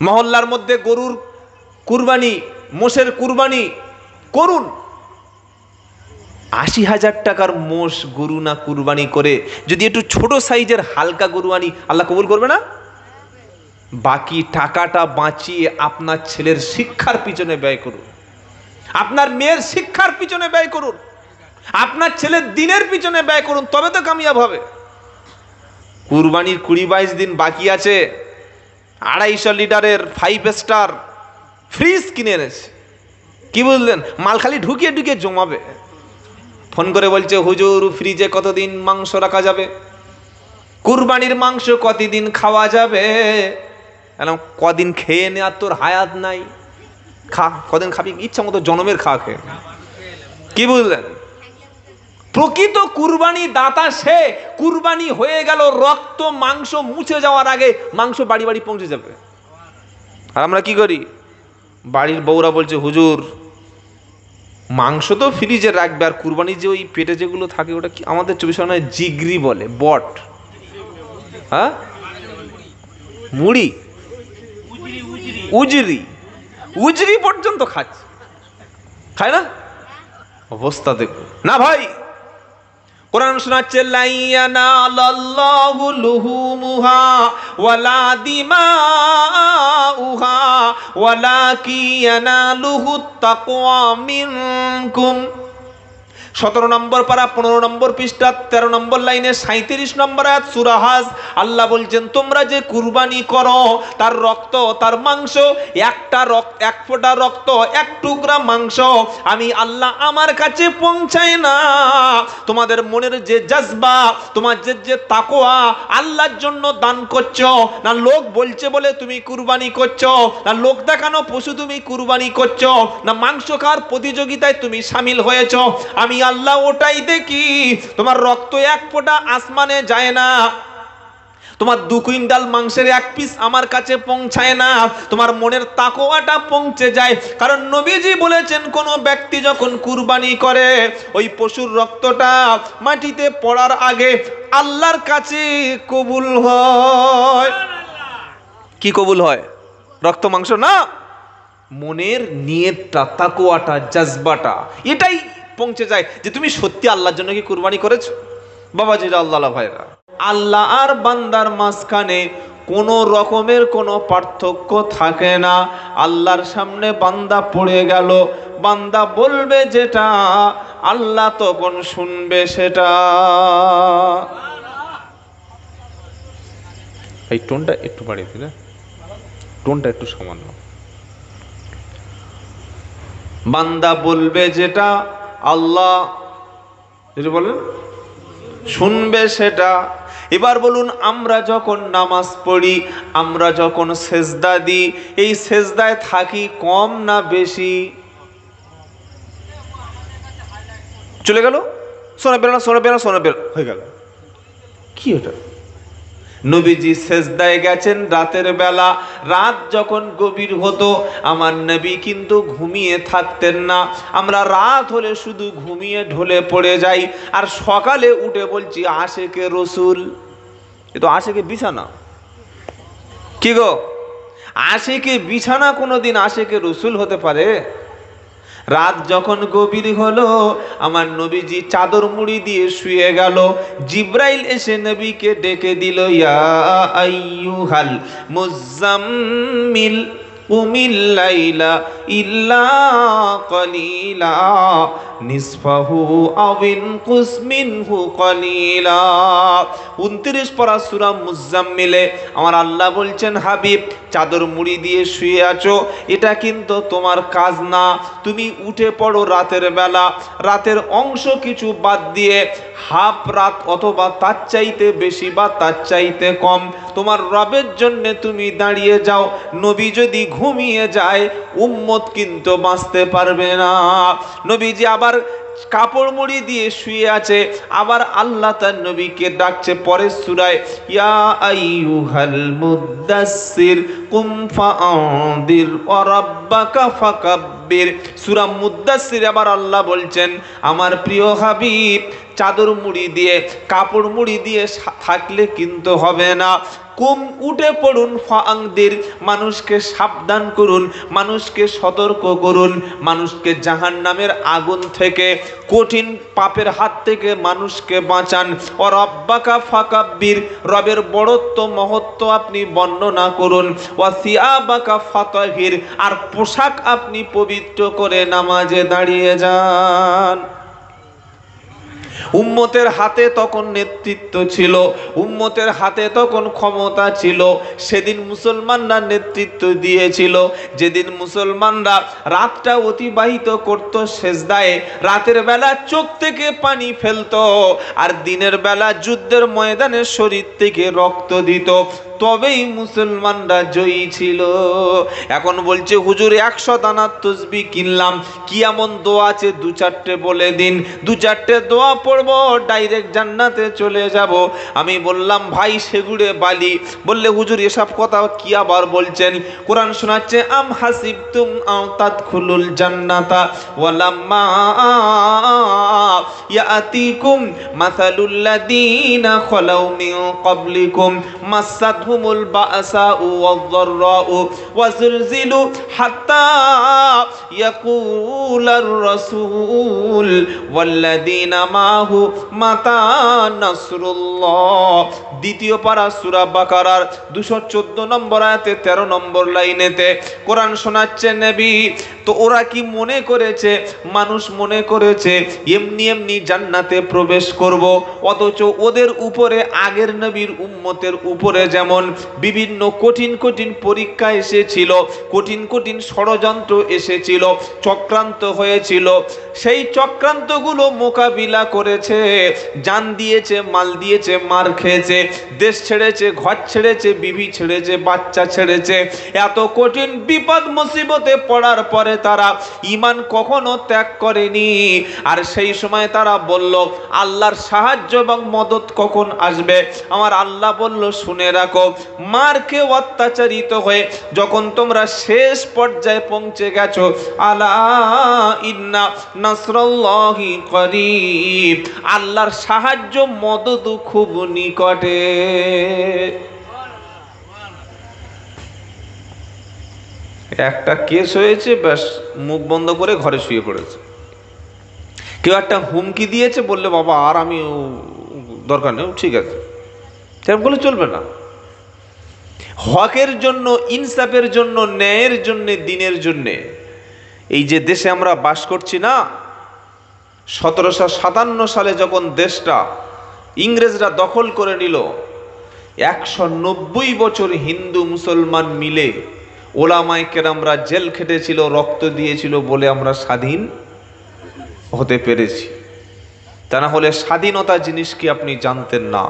মহল্লার মধ্যে গরুর কুরবানি, মোষের কুরবানি করুন। ৮০,০০০ টাকার মোষ গরু না কুরবানি করে যদি একটু ছোট সাইজের হালকা গরু আনি, আল্লাহ কবুল করবে না? বাকি টাকাটা বাঁচিয়ে আপনার ছেলের শিক্ষার পিছনে ব্যয় করুন, আপনার মেয়ের শিক্ষার পিছনে ব্যয় করুন, আপনার ছেলের দিনের পিছনে ব্যয় করুন, তবে তো কামিয়াব হবে। কুরবানির ২০-২২ দিন বাকি আছে, ২৫০ লিটারের 5 স্টার ফ্রিজ কিনে এনেছে। কি বুঝলেন? মাল খালি ঢুকিয়ে ঢুকিয়ে জমাবে। ফোন করে বলছে, হুজুর ফ্রিজে কতদিন মাংস রাখা যাবে? কুরবানির মাংস কতদিন খাওয়া যাবে? কদিন খেয়ে নেওয়ার তোর হায়াত নাই, খা, কদিন খাবি ইচ্ছা মতো, জনমের খা খেয়ে। কি বুঝলেন? প্রকৃত কুরবানি দাতা সে, কুরবানি হয়ে গেল, রক্ত মাংস মুছে যাওয়ার আগে মাংস বাড়ি বাড়ি পৌঁছে যাবে। আর আমরা কি করি? বাড়ির বউরা বলছে, হুজুর মাংস তো ফ্রিজে রাখবে, আর কুরবানির যে ওই পেটে যেগুলো থাকে ওটা কি আমাদের 24 ঘন্টায় জিগরি বলে, বট, হ্যাঁ, মুড়ি, উজরি, উজরি পর্যন্ত খাচ্ছে, খায় না? অবস্থা দেখো না ভাই। কোরআন শোনাচ্ছে, লাইয়ানালাল্লাহু লুহুমুহা ওয়ালা দিমাউহা ওয়ালাকিন ইয়ানালুহুত তাকওয়া মিনকুম। 17 নম্বর পারা 15 নম্বর পৃষ্ঠা 13 নম্বর লাইনে 37 নম্বর আয়াত সূরা হাজ। আল্লাহ বলছেন, তোমরা যে কুরবানি করো তার রক্ত, তার মাংস, এক ফোঁটা রক্ত, এক টুকরা মাংস আমি আল্লাহ আমার কাছে পৌঁছায় না। তোমাদের মনের যে জজবা, তোমার যে তাকওয়া, আল্লাহর জন্য দান করছো না লোক বলছে বলে তুমি কুরবানি করছো, না লোক দেখানো পশু তুমি কুরবানি করছো, না মাংস খাওয়ার প্রতিযোগিতায় তুমি শামিল হয়েছো, আমি আল্লাহ ওটাই দেখি। তোমার রক্ত এক ফোঁটা আসমানে যায় না, তোমার 2 কুইন্টাল মাংসের 1 পিস আমার কাছে পৌঁছায় না, তোমার মনের তাকওয়াটা পৌঁছে যায়। কারণ নবীজি বলেছেন, কোন ব্যক্তি যখন কুরবানি করে ওই পশুর রক্তটা মাটিতে পড়ার আগে আল্লাহর কাছে কবুল হয়। কি কবুল হয়? রক্ত মাংস না, মনের নিয়তটা, তাকওয়াটা, জজবাটা, এটাই পৌঁছে যায় যে তুমি সত্যি আল্লাহর জন্য কি কুরবানি করেছো। বাবাজিরা, আল্লাহ ভাইরা, আল্লাহ আর বান্দার মাঝখানে কোনো রকমের কোনো পার্থক্য থাকে না। আল্লাহর সামনে বান্দা পড়ে গেল, বান্দা বলবে যেটা, আল্লাহ তখন শুনবে সেটা। এই টোনটা একটু বাড়িয়ে দিলে, টোনটা একটু সামান্য। বান্দা বলবে যেটা, আল্লাহ যেটা বলেন শুনবে সেটা। এবার বলুন, আমরা যখন নামাজ পড়ি, আমরা যখন সেজদা দিই, এই সেজদায় থাকি কম না বেশি? চলে গেল, শোনা বের না, শোনা বের না, শোনা বের হয়ে গেল। কি ওটা? নবীজি সেজদায় গেছেন রাতের বেলা, রাত যখন গভীর হতো আমার নবী কিন্তু ঘুমিয়ে থাকতেন না। আমরা রাত হলে শুধু ঘুমিয়ে ঢলে পড়ে যাই, আর সকালে উঠে বলছি আশেকে রসুল। এ তো আশেকে বিছানা। কি গো, আশেকে বিছানা কোনোদিন আশেকে রসুল হতে পারে? রাত যখন গভীর হলো আমার নবীজি চাদর মুড়ি দিয়ে শুয়ে গেল। জিব্রাইল এসে নবীকে ডেকে দিল, ইয়া আইয়ুহাল মুজাম্মিল কুমিল লাইলা ইল্লা কলিলা নিসফাহু আও ইনকুস মিনহু কলিলা। 29 পারা সূরা মুজাম্মিলে আমার আল্লাহ বলছেন, হাবিব চাদর মুড়ি দিয়ে শুয়ে আছো, এটা কিন্তু তোমার কাজ না। তুমি উঠে পড়ো রাতের বেলা, রাতের অংশ কিছু বাদ দিয়ে হাফ রাত অথবা তার চাইতে বেশি বা তার চাইতে কম তোমার রবের জন্য তুমি দাঁড়িয়ে যাও। নবী যদি ঘুমিয়ে যায় উম্মত কিন্তু বাঁচতে পারবে না। নবীজি আবার কাপড় মুড়ি দিয়ে শুয়ে আছে, আবার আল্লাহ তার নবীকে ডাকছে পরের সূরায়, ইয়া আইয়ুহাল মুদাসসির কুম ফাআনদির ওয়া রাব্বাকা ফাকাব্বির। সূরা মুদাসসির আবার আল্লাহ বলছেন, আমার প্রিয় হাবিব চাদর মুড়ি দিয়ে কাপড় মুড়ি দিয়ে থাকলে কিন্তু হবে না, কুম উঠে পড়ুন, ফাআনদির মানুষকে সাবধান করুন, মানুষকে সতর্ক করুন, মানুষকে জাহান্নামের আগুন থেকে, কঠিন পাপের হাত থেকে মানুষকে বাঁচান। ও রব্বাকা ফাকাব্বির, রবের বড়ত্ব মহত্ব আপনি বর্ণনা করুন। ওয়া সিয়াবাকা ফাতাহির, আর পোশাক আপনি পবিত্র করে নামাজে দাঁড়িয়ে যান। উম্মতের হাতে তখন নেতৃত্ব ছিল, উম্মতের হাতে তখন ক্ষমতা ছিল। সেদিন মুসলমানরা নেতৃত্ব দিয়েছিল। যেদিন মুসলমানরা রাতটা অতিবাহিত করত সেজদায়, রাতের বেলা চোখ থেকে পানি ফেলতো, আর দিনের বেলা যুদ্ধের ময়দানে শরীর থেকে রক্ত দিত, তবেই মুসলমানরা জয়ী ছিল। এখন বলছে হুজুর 100 দানার তসবিহ কিনলাম, কি এমন দোয়া আছে 2-4টে বলে দিন, 2-4টে দোয়া পড়বো, ডাইরেক্ট জান্নাতে চলে যাব। আমি বললাম ভাই সেগুড়ে বালি। বললে হুজুর এসব কথা কি আবার বলছেন? কোরআন শোনাচ্ছে, আম হাসিবতুম আও তাদখুলুল জান্নাতা ওয়ালাম্মা ইয়াতিকুম মাসালুল লাযিনা খালাউ মিন ক্বাবলিকুম মাসাতহুমুল বাসাউ ওয়াদ-দাররাউ ওয়াজুলজিলু হাত্তা ইয়াকুলার রাসূল ওয়াল্লাযিনা মাহু মাতা নাসরুল্লাহ। দ্বিতীয় পারা সূরা বাকারার 214 নম্বর আয়াতে 13 নম্বর লাইনেতে কোরআন শোনাচ্ছে নবী, তো ওরা কি মনে করেছে, মানুষ মনে করেছে এমনি এমনি জান্নাতে প্রবেশ করব, অথচ ওদের উপরে, আগের নবীর উম্মতের উপরে যেমন বিভিন্ন কঠিন কঠিন পরীক্ষা এসেছিল, কঠিন কঠিন ষড়যন্ত্র এসেছিল, চক্রান্ত হয়েছিল, সেই চক্রান্তগুলো মোকাবিলা করেছে, জান দিয়েছে, মাল দিয়েছে, মার খেয়েছে, দেশ ছেড়েছে, ঘর ছেড়েছে, বিবি ছেড়েছে, বাচ্চা ছেড়েছে। এত কঠিন বিপদ মুসিবতে পড়ার পরে তারা ঈমান কখনো ত্যাগ করেনি। আর সেই সময় তারা বলল আল্লাহর সাহায্য এবং মদত কখন আসবে? আমার আল্লাহ বলল শুনে রাখো, মারকে অত্যাচারিত হয়ে যখন তোমরা শেষ পর্যায়ে পৌঁছে গেছো, আলা ইন্না নাসরাল্লাহি করিব, আল্লাহর সাহায্য মদত খুব নিকটে। একটা কেস হয়েছে, ব্যাস মুখ বন্ধ করে ঘরে শুয়ে পড়েছে। কেউ একটা হুমকি দিয়েছে, বললে বাবা আর আমি দরকার নেই, ঠিক আছে, সেরকম বলে চলবে না। হকের জন্য, ইনসাফের জন্য, ন্যায়ের জন্য, দিনের জন্যে এই যে দেশে আমরা বাস করছি না, 1757 সালে যখন দেশটা ইংরেজরা দখল করে নিল, 190 বছর হিন্দু মুসলমান মিলে ওলামায়ে কেরামরা জেল খেটেছিল, রক্ত দিয়েছিল বলে আমরা স্বাধীন হতে পেরেছি। তা না হলে স্বাধীনতা জিনিস কি আপনি জানতেন না।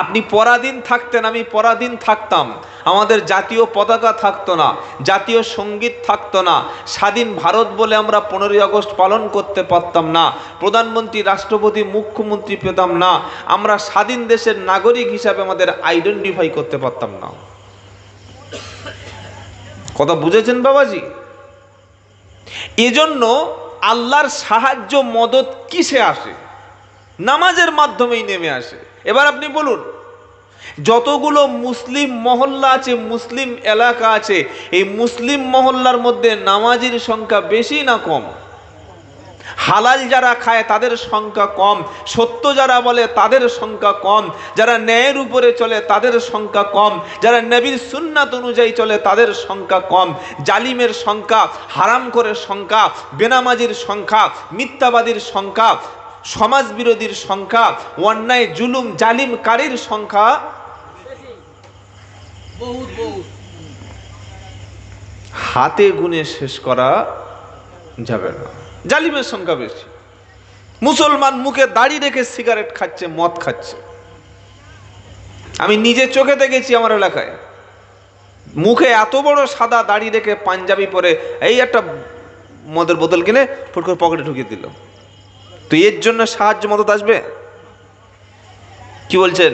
আপনি পরাধীন থাকতেন, আমি পরাধীন থাকতাম, আমাদের জাতীয় পতাকা থাকতো না, জাতীয় সঙ্গীত থাকতো না, স্বাধীন ভারত বলে আমরা 15ই আগস্ট পালন করতে পারতাম না, প্রধানমন্ত্রী, রাষ্ট্রপতি, মুখ্যমন্ত্রী পেতাম না, আমরা স্বাধীন দেশের নাগরিক হিসাবে আমাদের আইডেন্টিফাই করতে পারতাম না। কথা বুঝেছেন বাবাজি? এজন্য আল্লাহর সাহায্য মদত কিসে আসে? নামাজের মাধ্যমেই নেমে আসে। এবার আপনি বলুন, যতগুলো মুসলিম মহল্লা আছে, মুসলিম এলাকা আছে, এই মুসলিম মহল্লার মধ্যে নামাজির সংখ্যা বেশি না কম? হালাল যারা খায় তাদের সংখ্যা কম, সত্য যারা বলে তাদের সংখ্যা কম, যারা ন্যায়ের উপরে চলে তাদের সংখ্যা কম, যারা নবীর সুন্নাত অনুযায়ী চলে তাদের সংখ্যা কম, জালিমের সংখ্যা, হারাম করে সংখ্যা, বেনামাজির সংখ্যা, মিথ্যাবাদীর সংখ্যা, সমাজ বিরোধীর সংখ্যা, অন্যায় জুলুম জালিমকারীর সংখ্যা হাতে গুনে শেষ করা যাবে না। জালিমের সংখ্যা বেশি। মুসলমান মুখে দাড়ি রেখে সিগারেট খাচ্ছে, মদ খাচ্ছে। আমি নিজে চোখে দেখেছি আমার এলাকায়, মুখে এত বড় সাদা দাড়ি রেখে পাঞ্জাবি পরে এই একটা মদের বোতল কিনে ফুট করে পকেটে ঢুকিয়ে দিল। তো এর জন্য সাহায্য মদত আসবে? কি বলছেন?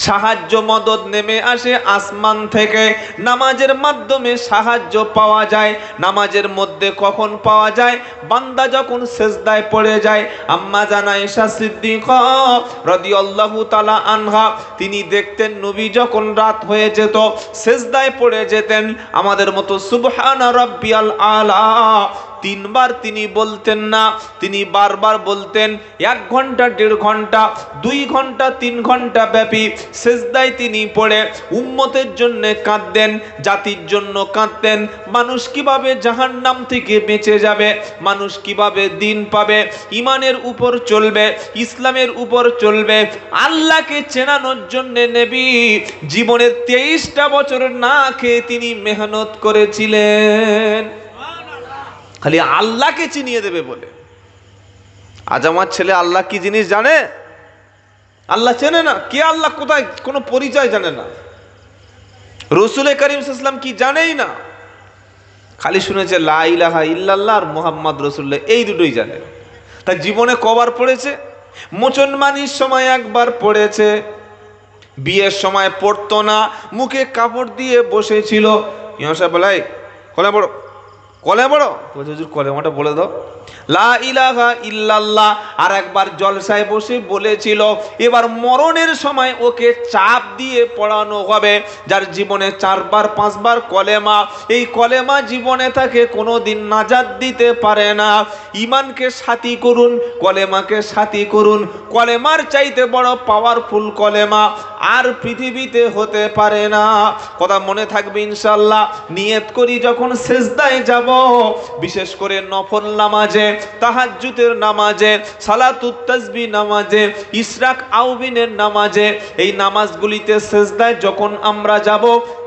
সাহায্য মদদ নেমে আসে আসমান থেকে, নামাজের মাধ্যমে সাহায্য পাওয়া যায়। নামাজের মধ্যে কখন পাওয়া যায়? বান্দা যখন সেজদায় পড়ে যায়। আম্মা জান আয়েশা সিদ্দিকা রাদিয়াল্লাহু তাআলা আনহা তিনি দেখতেন নবী যখন রাত হয়ে যেত সেজদায় পড়ে যেতেন, আমাদের মতো সুবহানা রাব্বিয়াল আলা তিনবার তিনি বলতেন না, তিনি বারবার বলতেন। 1 ঘন্টা 1.5 ঘন্টা 2 ঘন্টা 3 ঘন্টা ব্যাপী সেজদায় তিনি পড়ে উম্মতের জন্য কাঁদতেন, জাতির জন্য কাঁদতেন। মানুষ কিভাবে জাহান্নাম থেকে বেঁচে যাবে, মানুষ কিভাবে দিন পাবে, ইমানের উপর চলবে, ইসলামের উপর চলবে, আল্লাহকে চেনানোর জন্য নবী জীবনের 23টা বছর না খেয়ে তিনি মেহনত করেছিলেন, খালি আল্লাহকে চিনিয়ে দেবে বলে। আজ আমার ছেলে আল্লাহ কি জিনিস জানে? আল্লাহ চেনে না। কে আল্লাহ কোথায়, কোনো পরিচয় জানে না। রাসূল করিম সাল্লাল্লাহু আলাইহি ওয়াসাল্লাম কি জানেই না, খালি শুনেছে লা ইলাহা ইল্লাল্লাহ আর মুহাম্মদ রাসূলুল্লাহ, এই দুটোই জানে। তাই জীবনে কবার পড়েছে? মুসলমানির সময় একবার পড়েছে, বিয়ের সময় পড়তো না, মুখে কাপড় দিয়ে বসেছিল। ইমাম সাহেব বলে কলে বড়, কলে বড়, হুজুর কলেমাটা বলে দাও, লা ইলাহা ইল্লাল্লাহ। আর একবার জলসায় বসে বলেছিল এবার মরণের সময় ওকে চাপ দিয়ে পড়ানো হবে, যার জীবনে 4 বার 5 বার কলেমা, এই কলেমা জীবনে তাকে কোনোদিন নাজাত দিতে পারে না। ইমানকে সাথী করুন, কলেমাকে সাথী করুন। কলেমার চাইতে বড় পাওয়ারফুল কলেমা আর পৃথিবীতে হতে পারে না। কথা মনে থাকবে ইনশাআল্লাহ। নিয়ত করি যখন সেজদায় যাব, বিশেষ করে নফল নামাজে, তাহাজ্জুদের নামাজে, সালাতুত তাসবিহ নামাজে, ইশরাক আউবিনের নামাজে, এই নামাজগুলিতে সেজদায় যখন আমরা যাব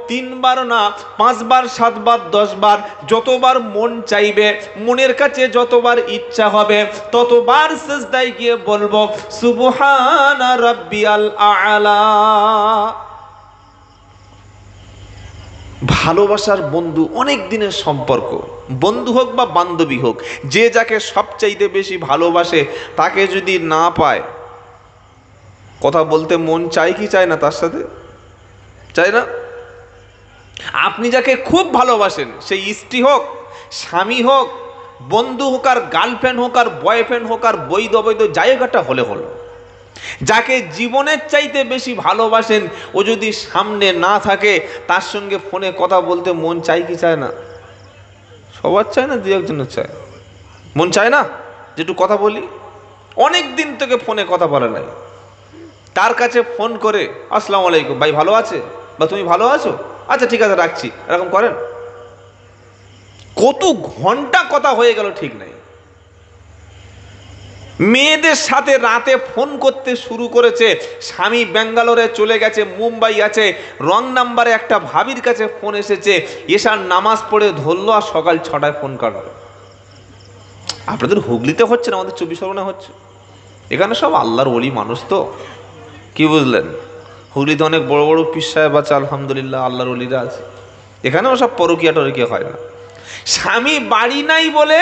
3 বার না 5 বার 7 বার 10 বার, যতবার মন চাইবে, মনের কাছে যতবার ইচ্ছা হবে ততবার সেজদায় গিয়ে বলবো সুবহানা রাব্বিয়াল আ'লা। ভালোবাসার বন্ধু, অনেক দিনের সম্পর্ক, বন্ধু হোক বা বান্ধবী হোক, যে যাকে সবচাইতে বেশি ভালোবাসে তাকে যদি না পায়, কথা বলতে মন চায় কি চায় না? তার সাথে চায় না? আপনি যাকে খুব ভালোবাসেন, সেই স্ত্রী হোক, স্বামী হোক, বন্ধু হোক, আর গার্লফ্রেন্ড হোক, আর বয়ফ্রেন্ড হোক, আর বৈধ অবৈধ জায়গাটা হলে হলো, যাকে জীবনের চাইতে বেশি ভালোবাসেন ও যদি সামনে না থাকে, তার সঙ্গে ফোনে কথা বলতে মন চায় কি চায় না? সবার চায় না, 2-1 চায়। মন চায় না যে একটু কথা বলি? অনেক দিন থেকে ফোনে কথা বলে নাই, তার কাছে ফোন করে আসসালামু আলাইকুম ভাই, ভালো আছে? বা তুমি ভালো আছো? আচ্ছা ঠিক আছে রাখছি, এরকম করেন? কত ঘন্টা কথা হয়ে গেল ঠিক নাই। মেয়েদের সাথে রাতে ফোন করতে শুরু করেছে, স্বামী ব্যাঙ্গালোরে চলে গেছে, মুম্বাই আছে, রং নাম্বারে একটা ভাবির কাছে ফোন এসেছে, এশার নামাজ পড়ে ধরলো আর সকাল 6টায় ফোন কাটলো। আপনাদের হুগলিতে হচ্ছে না, আমাদের 24 পরগনায় হচ্ছে। এখানে সব আল্লাহর ওলি মানুষ, তো কি বুঝলেন? হুগলিতে অনেক বড় বড় পীর সাহেব আছে, আলহামদুলিল্লাহ আল্লাহর ওলিরা আছে। এখানেও সব পরকিয়া টরকিয়া হয় না। স্বামী বাড়ি নাই বলে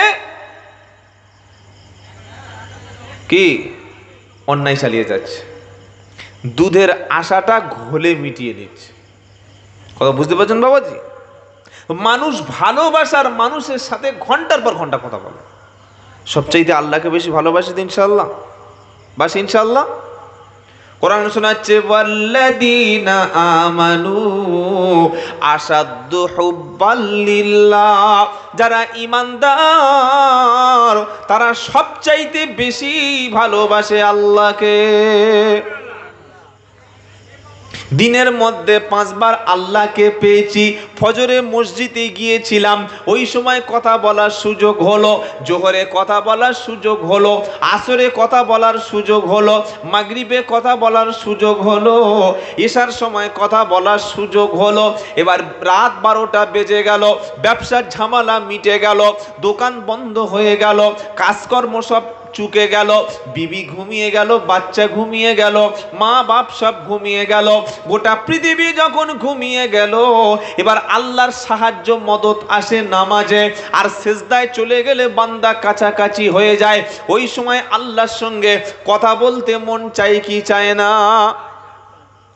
কি অন্যায় চালিয়ে যাচ্ছে, দুধের আশাটা ঘোলে মিটিয়ে নিচ্ছে। কথা বুঝতে পারছেন বাবাজি? মানুষ ভালোবাসার মানুষের সাথে ঘন্টার পর ঘন্টা কথা বলে। সবচাইতে আল্লাহকে বেশি ভালোবাসি ইনশাআল্লাহ, বাস ইনশাআল্লাহ। কোরআন শোনাচ্ছে ওয়াল্লাযীনা আমানু আশাদ্দু হুব্বাল লিল্লাহ, যারা ঈমানদার তারা সবচাইতে বেশি ভালোবাসে আল্লাহকে। দিনের মধ্যে 5 বার আল্লাহকে পেয়েছি। ফজরে মসজিদে গিয়েছিলাম, ওই সময় কথা বলার সুযোগ হলো, জোহরে কথা বলার সুযোগ হলো, আসরে কথা বলার সুযোগ হলো, মাগরিবে কথা বলার সুযোগ হলো, এশার সময় কথা বলার সুযোগ হলো। এবার রাত 12টা বেজে গেল, ব্যবসার ঝামেলা মিটে গেল, দোকান বন্ধ হয়ে গেল, কাজকর্ম সব চুকে গেল, বিবি ঘুমিয়ে গেল, বাচ্চা ঘুমিয়ে গেল, মা বাপ সব ঘুমিয়ে গেল, গোটা পৃথিবী যখন ঘুমিয়ে গেল, এবার আল্লাহর সাহায্য মদত আসে নামাজে। আর সেজদায় চলে গেলে বান্দা কাছাকাছি হয়ে যায়। ওই সময় আল্লাহর সঙ্গে কথা বলতে মন চায় কি চায় না?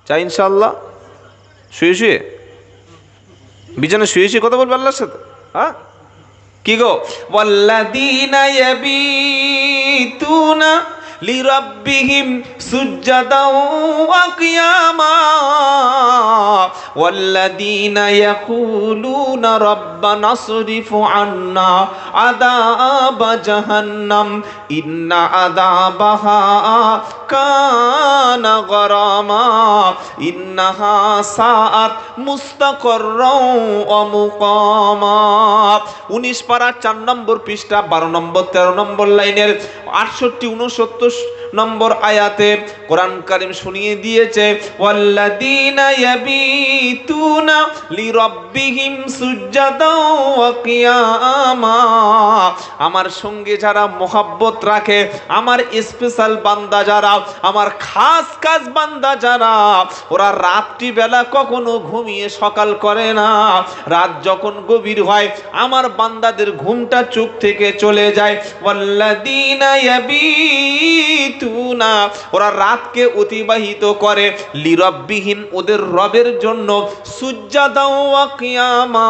চাই ইনশাআল্লাহ? শুয়ে শুয়ে, বিছানায় শুয়ে শুয়ে কথা বলবে আল্লাহর সাথে? হ্যাঁ, কি গো? ওয়াল্লাযীনা ইয়াবীতুনা লিরাব্বিহিম সুজদাও ওয়া কিয়ামা ওয়াল্লাযীনা ইয়াকুলুনা রাব্বানা সরিফ আন্না আযাবা জাহান্নাম ইন্না আযাবাহা কানা গরামা ইন্নাহা সাআত মুস্তাকাররাও ওয়া মুকামা। 19 পারা 4 নম্বর পৃষ্ঠা 12 নম্বর 13 নম্বর লাইনের 68 69 নম্বর আয়াতে কোরআন কারীম শুনিয়ে দিয়েছে, ওয়াল্লাযীনা ইয়াবীতুনা লিরাব্বিহিম সুজদাও ওয়া কিয়ামা। আমার সঙ্গে যারা মোহাব্বত রাখে, আমার স্পেশাল বান্দা যারা, আমার খাস খাস বান্দা যারা, ওরা রাত্রি বেলা কখনো ঘুমিয়ে সকাল করে না। রাত যখন গভীর হয় আমার বান্দাদের ঘুমটা চোখ থেকে চলে যায়। ওয়াল্লাযীনা ইয়াবীতুনা, ওরা রাতকে অতিবাহিত করে লিরাব্বিহিম, ওদের রবের জন্য, সুজদাও ওয়া কিয়ামা,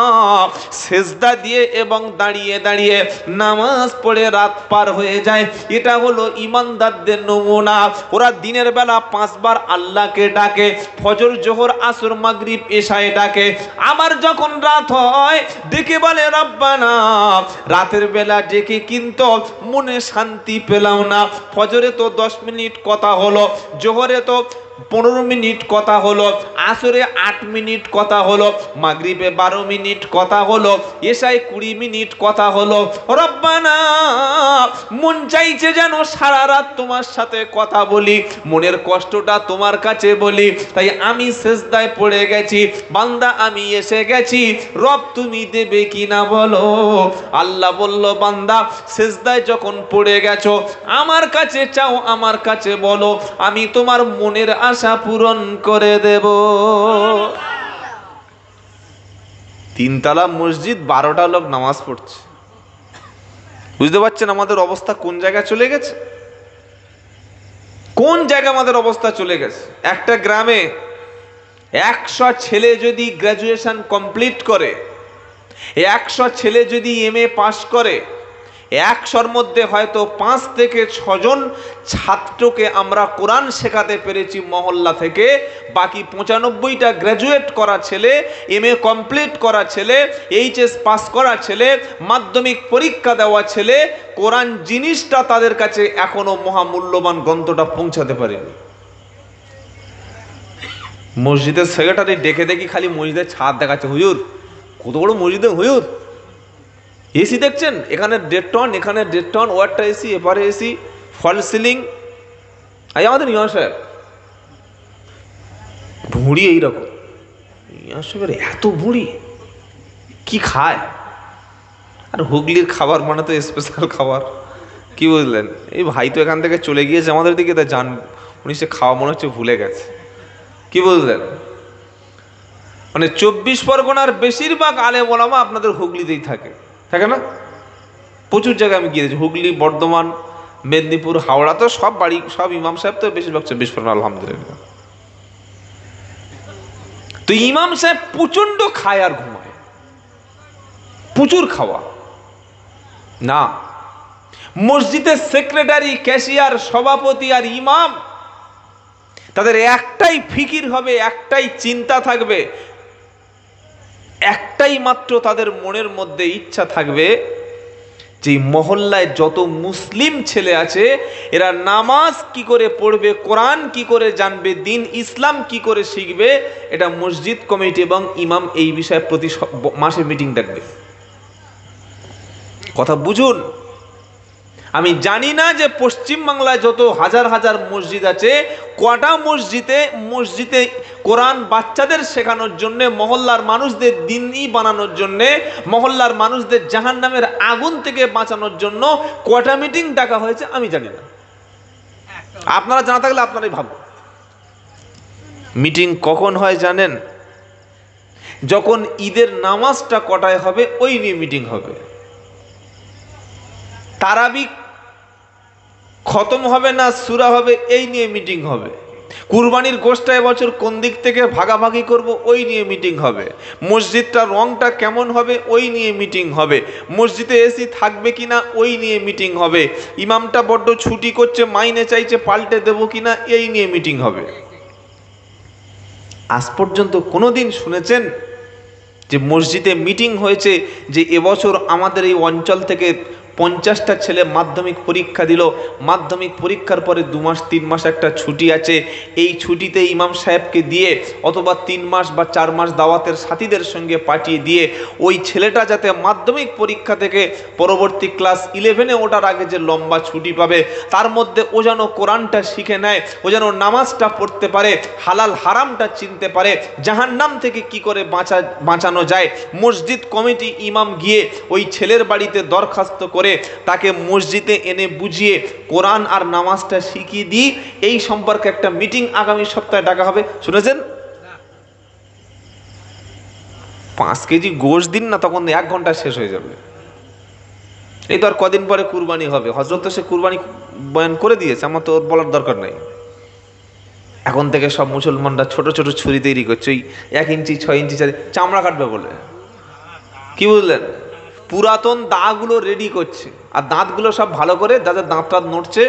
সিজদা দিয়ে এবং দাঁড়িয়ে দাঁড়িয়ে নামাজ পড়ে রাত পার হয়ে যায়। এটা হলো ঈমানদারদের নমুনা। ওরা দিনের বেলা 5 বার আল্লাহকে ডাকে, ফজর জোহর আসর মাগরিব এশায় ডাকে। আবার যখন রাত হয় ডেকে বলে রব্বানা। রাতের বেলা ডেকে কিন্তু মনে শান্তি পেলাম না। ফজরে তো 10 মিনিট কথা হলো, জোহরে তো 15 মিনিট কথা হলো, আসরে 8 মিনিট কথা হলো, মাগরিবে 12 মিনিট কথা হলো, এশায় 20 মিনিট কথা হলো। রব্বানা, মন চাইছে যেন সারা রাত তোমার সাথে কথা বলি, মনের কষ্টটা তোমার কাছে বলি, তাই আমি সিজদায় পড়ে গেছি। বান্দা আমি এসে গেছি, রব তুমি দেবে কিনা বলো। আল্লাহ বলল, বান্দা সিজদায় যখন পড়ে গেছো আমার কাছে চাও, আমার কাছে বলো, আমি তোমার মনের আশা পূরণ করে দেব। 3 তলা মসজিদ, 12টা লোক নামাজ পড়ছে। বুঝতে পারছেন আমাদের অবস্থা কোন জায়গায় চলে গেছে? কোন জায়গায় আমাদের অবস্থা চলে গেছে? একটা গ্রামে 100 ছেলে যদি গ্রাজুয়েশন কমপ্লিট করে, 100 ছেলে যদি MA পাস করে, 100-র মধ্যে হয়তো 5 থেকে 6 জন ছাত্রকে আমরা কোরআন শেখাতে পেরেছি মহল্লা থেকে। বাকি 95টা গ্র্যাজুয়েট করা ছেলে, MA কমপ্লিট করা ছেলে, HS পাস করা ছেলে, মাধ্যমিক পরীক্ষা দেওয়া ছেলে, কোরআন জিনিসটা তাদের কাছে এখনো মহামূল্যবান গ্রন্থটা পৌঁছাতে পারেনি। মসজিদের সেক্রেটারি ডেকে দেখি খালি মসজিদের ছাদ দেখাচ্ছে, হুজুর কত বড় মসজিদে হুজুর, এসি দেখছেন, এখানে 1.5 টন, এখানে 1.5 টন, ওয়াটটা এসি, এপারে এসি, ফল সিলিং। এই আমাদের ইমাম সাহেব ভুঁড়ি এইরকম, ইমাম সাহেবের এত ভুঁড়ি, কি খায়? আর হুগলির খাবার মানে তো স্পেশাল খাবার, কি বুঝলেন? এই ভাই তো এখান থেকে চলে গিয়েছে আমাদের দিকে, তা জান উনি সে খাওয়া মনে হচ্ছে ভুলে গেছে, কি বুঝলেন? মানে 24 পরগনার বেশিরভাগ আলেম ওলামা আপনাদের হুগলিতেই থাকে, থাকে না? প্রচুর জায়গায় আমি গিয়েছি, হুগলি, বর্ধমান, মেদিনীপুর, হাওড়া, তো সব বাড়ি, সব ইমাম সাহেব তো বেশিরভাগ 24 পরগনা, আলহামদুলিল্লাহ। তো ইমাম সাহেব প্রচন্ড খায় আর ঘুমায়, প্রচুর খাওয়া না। মসজিদের সেক্রেটারি, ক্যাশিয়ার, সভাপতি আর ইমাম, তাদের একটাই ফিকির হবে, একটাই চিন্তা থাকবে, একটাই মাত্র তাদের মনের মধ্যে ইচ্ছা থাকবে যে মহল্লায় যত মুসলিম ছেলে আছে এরা নামাজ কি করে পড়বে, কোরআন কি করে জানবে, দিন ইসলাম কি করে শিখবে। এটা মসজিদ কমিটি এবং ইমাম এই বিষয়ে প্রতি মাসে মিটিং ডাকবে। কথা বুঝুন। আমি জানি না যে পশ্চিম বাংলায় যত হাজার হাজার মসজিদ আছে, কটা মসজিদে কোরআন বাচ্চাদের শেখানোর জন্য, মহল্লার মানুষদের দ্বীনি বানানোর জন্য, মহল্লার মানুষদের জাহান্নামের আগুন থেকে বাঁচানোর জন্য কটা মিটিং ডাকা হয়েছে আমি জানি না। আপনারা জানা থাকলে আপনারাই ভাবুন। মিটিং কখন হয় জানেন? যখন ঈদের নামাজটা কটায় হবে ওই নিয়ে মিটিং হবে। তারাবি খতম হবে না সূরা হবে এই নিয়ে মিটিং হবে। কুরবানির গোশটা এবছর কোন দিক থেকে ভাগাভাগি করব ওই নিয়ে মিটিং হবে, মসজিদটা রংটা কেমন হবে ওই নিয়ে মিটিং হবে, মসজিদে এসি থাকবে কিনা ওই নিয়ে মিটিং হবে, ইমামটা বড্ড ছুটি করছে মাইনে চাইছে পাল্টে দেবো কিনা এই নিয়ে মিটিং হবে। আজ পর্যন্ত কোনোদিন শুনেছেন যে মসজিদে মিটিং হয়েছে যে এবছর আমাদের এই অঞ্চল থেকে 50টা ছেলে মাধ্যমিক পরীক্ষা দিল, মাধ্যমিক পরীক্ষার পরে 2 মাস 3 মাস একটা ছুটি আছে, এই ছুটিতে ইমাম সাহেবকে দিয়ে অথবা 3 মাস বা 4 মাস দাওয়াতের সাথীদের সঙ্গে পাঠিয়ে দিয়ে ওই ছেলেটা যাতে মাধ্যমিক পরীক্ষা থেকে পরবর্তী ক্লাস 11-এ ওঠার আগে যে লম্বা ছুটি পাবে তার মধ্যে ও যেন কোরআনটা শিখে নেয়, ও যেন নামাজটা পড়তে পারে, হালাল হারামটা চিনতে পারে, জাহান্নাম থেকে কি করে বাঁচানো যায়। মসজিদ কমিটি ইমাম গিয়ে ওই ছেলের বাড়িতে দরখাস্ত করে তাকে মসজিদে এনে বুঝিয়ে কোরআন আর নামাজটা শিখিয়ে দিই, এই সম্পর্কে একটা মিটিং আগামী সপ্তাহে ডাকা হবে। শুনেছেন? 5 কেজি গোশত দিন না, তখন 1 ঘন্টা শেষ হয়ে যাবে। এই তো আর কদিন পরে কুরবানি হবে, হযরত তো সে কুরবানি বয়ান করে দিয়েছে, আমার তো বলার দরকার নাই। এখন থেকে সব মুসলমানরা ছোট ছোট ছুরি তৈরি করছে, ওই 1 ইঞ্চি 6 ইঞ্চি চামড়া কাটবে বলে, কি বুঝলেন? পুরাতন দাগুলো রেডি করছে, আর দাঁতগুলো সব ভালো করে যাদের দাঁতটা নড়ছে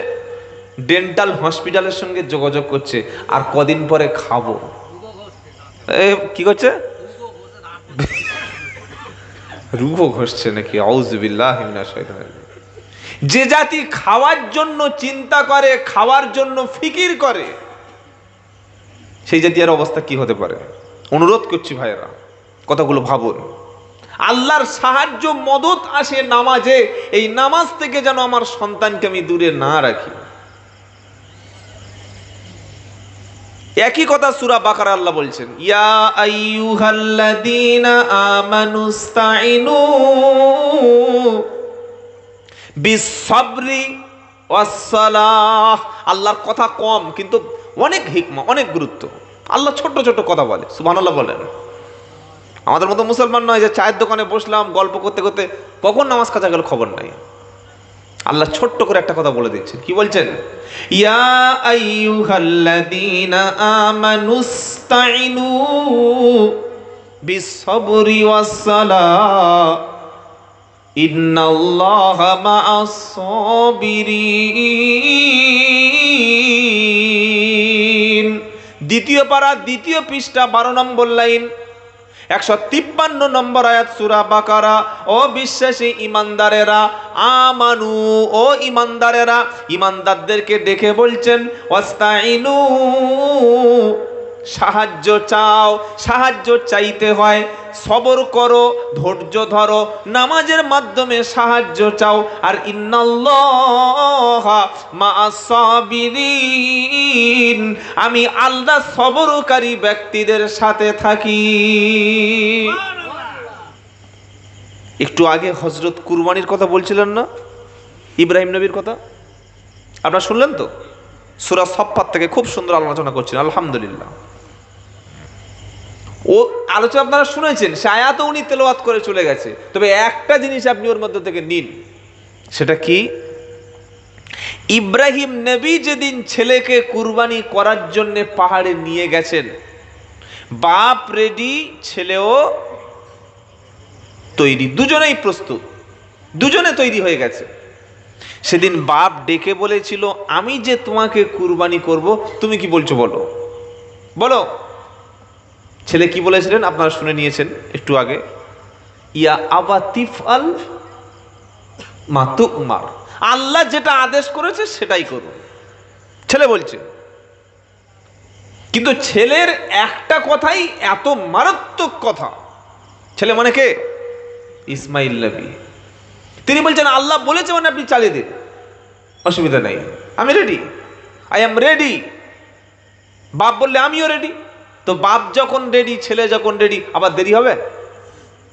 ডেন্টাল হসপিটালের সঙ্গে যোগাযোগ করছে, আর কদিন পরে খাবো। কি করছে? রূপ ঘষছে নাকি? আউযুবিল্লাহ মিনাশ শাইতানির রাজিম। যে জাতি খাওয়ার জন্য চিন্তা করে, খাওয়ার জন্য ফিকির করে, সেই জাতীয় অবস্থা কি হতে পারে? অনুরোধ করছি ভাইয়েরা, কথাগুলো ভাবুন। আল্লাহর সাহায্য মদত আসে নামাজে, এই নামাজ থেকে যেন আমার সন্তানকে আমি দূরে না রাখি। একই কথা সূরা বাকারা আল্লাহ বলছেন, ইয়া আইয়ুহাল্লাযীনা আমানুস্তাইনু বিস-সাবরি ওয়াস-সালাহ। আল্লাহর কথা কম কিন্তু অনেক হিকমা, অনেক গুরুত্ব। আল্লাহ ছোট ছোট কথা বলে, সুবহানাল্লাহ বলেন। আমাদের মতো মুসলমান নয় যে চায়ের দোকানে বসলাম গল্প করতে করতে কখন নামাজ কাজা গেল খবর নাই। আল্লাহ ছোট্ট করে একটা কথা বলে দিচ্ছেন, কি বলছেন? ইয়া আইয়ুহাল্লাযীনা আমানুস্তাইনু বিস-সাবরি ওয়াস-সালাহ ইন্নাল্লাহা মা'আস-সাবিরিন। দ্বিতীয় পারা, দ্বিতীয় পৃষ্ঠা, 12 নম্বর লাইন, 153 নম্বর আয়াত সূরা বাকারা। ও বিশ্বাসী ইমানদারেরা, আমানু, ও ইমানদারেরা, ইমানদারদেরকে দেখে বলছেন ওয়াস্তাইনু, সাহায্য চাও, সাহায্য চাইতে হয়, সবর করো, ধৈর্য ধরো, নামাজের মাধ্যমে সাহায্য চাও। আর ইন্নাল্লাহা মা'আস-সাবিরিন, আমি আল্লাহ সবরকারী ব্যক্তিদের সাথে থাকি। একটু আগে হযরত কুরবানির কথা বলছিলেন না, ইব্রাহিম নবীর কথা আপনারা শুনলেন তো? সূরা সাফফাত থেকে খুব সুন্দর আলোচনা করছেন, আলহামদুলিল্লাহ। ও আলোচনা আপনারা শুনেছেন, সে আয়াতও উনি তেলাওয়াত করে চলে গেছে। তবে একটা জিনিস আপনি ওর মধ্যে থেকে নিন, সেটা কি? ইব্রাহিম নবী যেদিন ছেলেকে কুরবানি করার জন্য পাহাড়ে নিয়ে গেছেন, বাপ রেডি, ছেলেও তৈরি, দুজনেই প্রস্তুত, দুজনে তৈরি হয়ে গেছে। সেদিন বাপ ডেকে বলেছিল, আমি যে তোমাকে কুরবানি করব, তুমি কি বলছো বলো, বলো। ছেলে কি বলেছিলেন আপনারা শুনে নিয়েছেন একটু আগে, ইয়া আবা তিফআল মা তুমার, আল্লাহ যেটা আদেশ করেছে সেটাই করুন, ছেলে বলছে। কিন্তু ছেলের একটা কথাই এত মারাত্মক কথা। ছেলে মানে কে? ইসমাইল নবী। তিনি বলছেন আল্লাহ বলেছে মানে আপনি চালিয়ে দিন, অসুবিধা নাই, আমি রেডি, আই এম রেডি। বাপ বললে আমিও রেডি। তো বাপ যখন রেডি, ছেলে যখন রেডি, আবার দেরি হবে?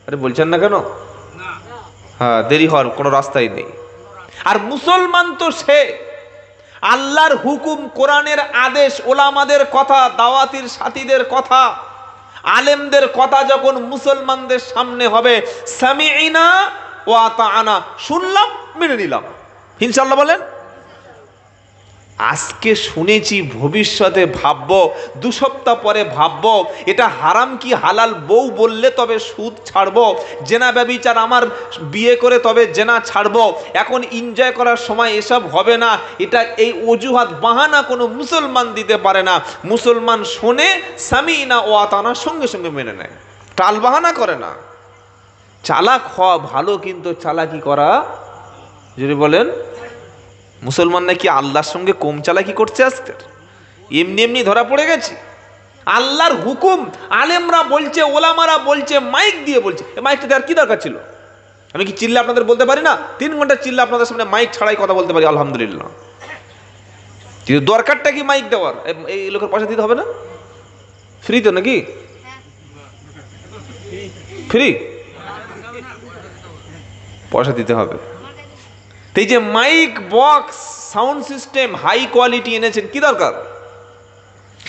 আরে বলছেন না কেন? হ্যাঁ, দেরি হওয়ার কোনো রাস্তাই নেই। আর মুসলমান তো সে, আল্লাহর হুকুম, কোরআনের আদেশ, ওলামাদের কথা, দাওয়াতির সাথীদের কথা, আলেমদের কথা যখন মুসলমানদের সামনে হবে, সামিইনা ওয়া আতাআনা, শুনলাম মেনে নিলাম, ইনশাআল্লাহ বলেন। আজকে শুনেছি, ভবিষ্যতে ভাববো, 2 সপ্তাহ পরে ভাববো এটা হারাম কি হালাল, বউ বললে তবে সুদ ছাড়বো, জেনা ব্যভিচার আমার বিয়ে করে তবে জেনা ছাড়বো, এখন এনজয় করার সময় এসব হবে না। এটা এই অজুহাত বাহানা কোনো মুসলমান দিতে পারে না। মুসলমান শোনে সামিনা ও আতানা, সঙ্গে সঙ্গে মেনে নেয়, টাল বাহানা করে না। চালাক হওয়া ভালো, কিন্তু চালাকি করা, যদি বলেন মুসলমান নাকি আল্লাহর সঙ্গে কম চালাকি করছে আজকের, এমনি এমনি ধরা পড়ে গেছে। আল্লাহর হুকুম আলেমরা বলছে, ওলামারা বলছে, মাইক দিয়ে বলছে। এই মাইকটা দেওয়ার কি দরকার ছিল? আমি কি চিল্লা আপনাদের বলতে পারি না? 3 ঘন্টা চিল্লা আপনাদের সামনে মাইক ছাড়াই কথা বলতে পারি, আলহামদুলিল্লাহ। কিন্তু দরকারটা কি মাইক দেওয়ার? এই লোকের পয়সা দিতে হবে না? ফ্রি তো নাকি? ফ্রি? পয়সা দিতে হবে। এই যে mike, box, sound system high quality এনেছেন, কি দরকার?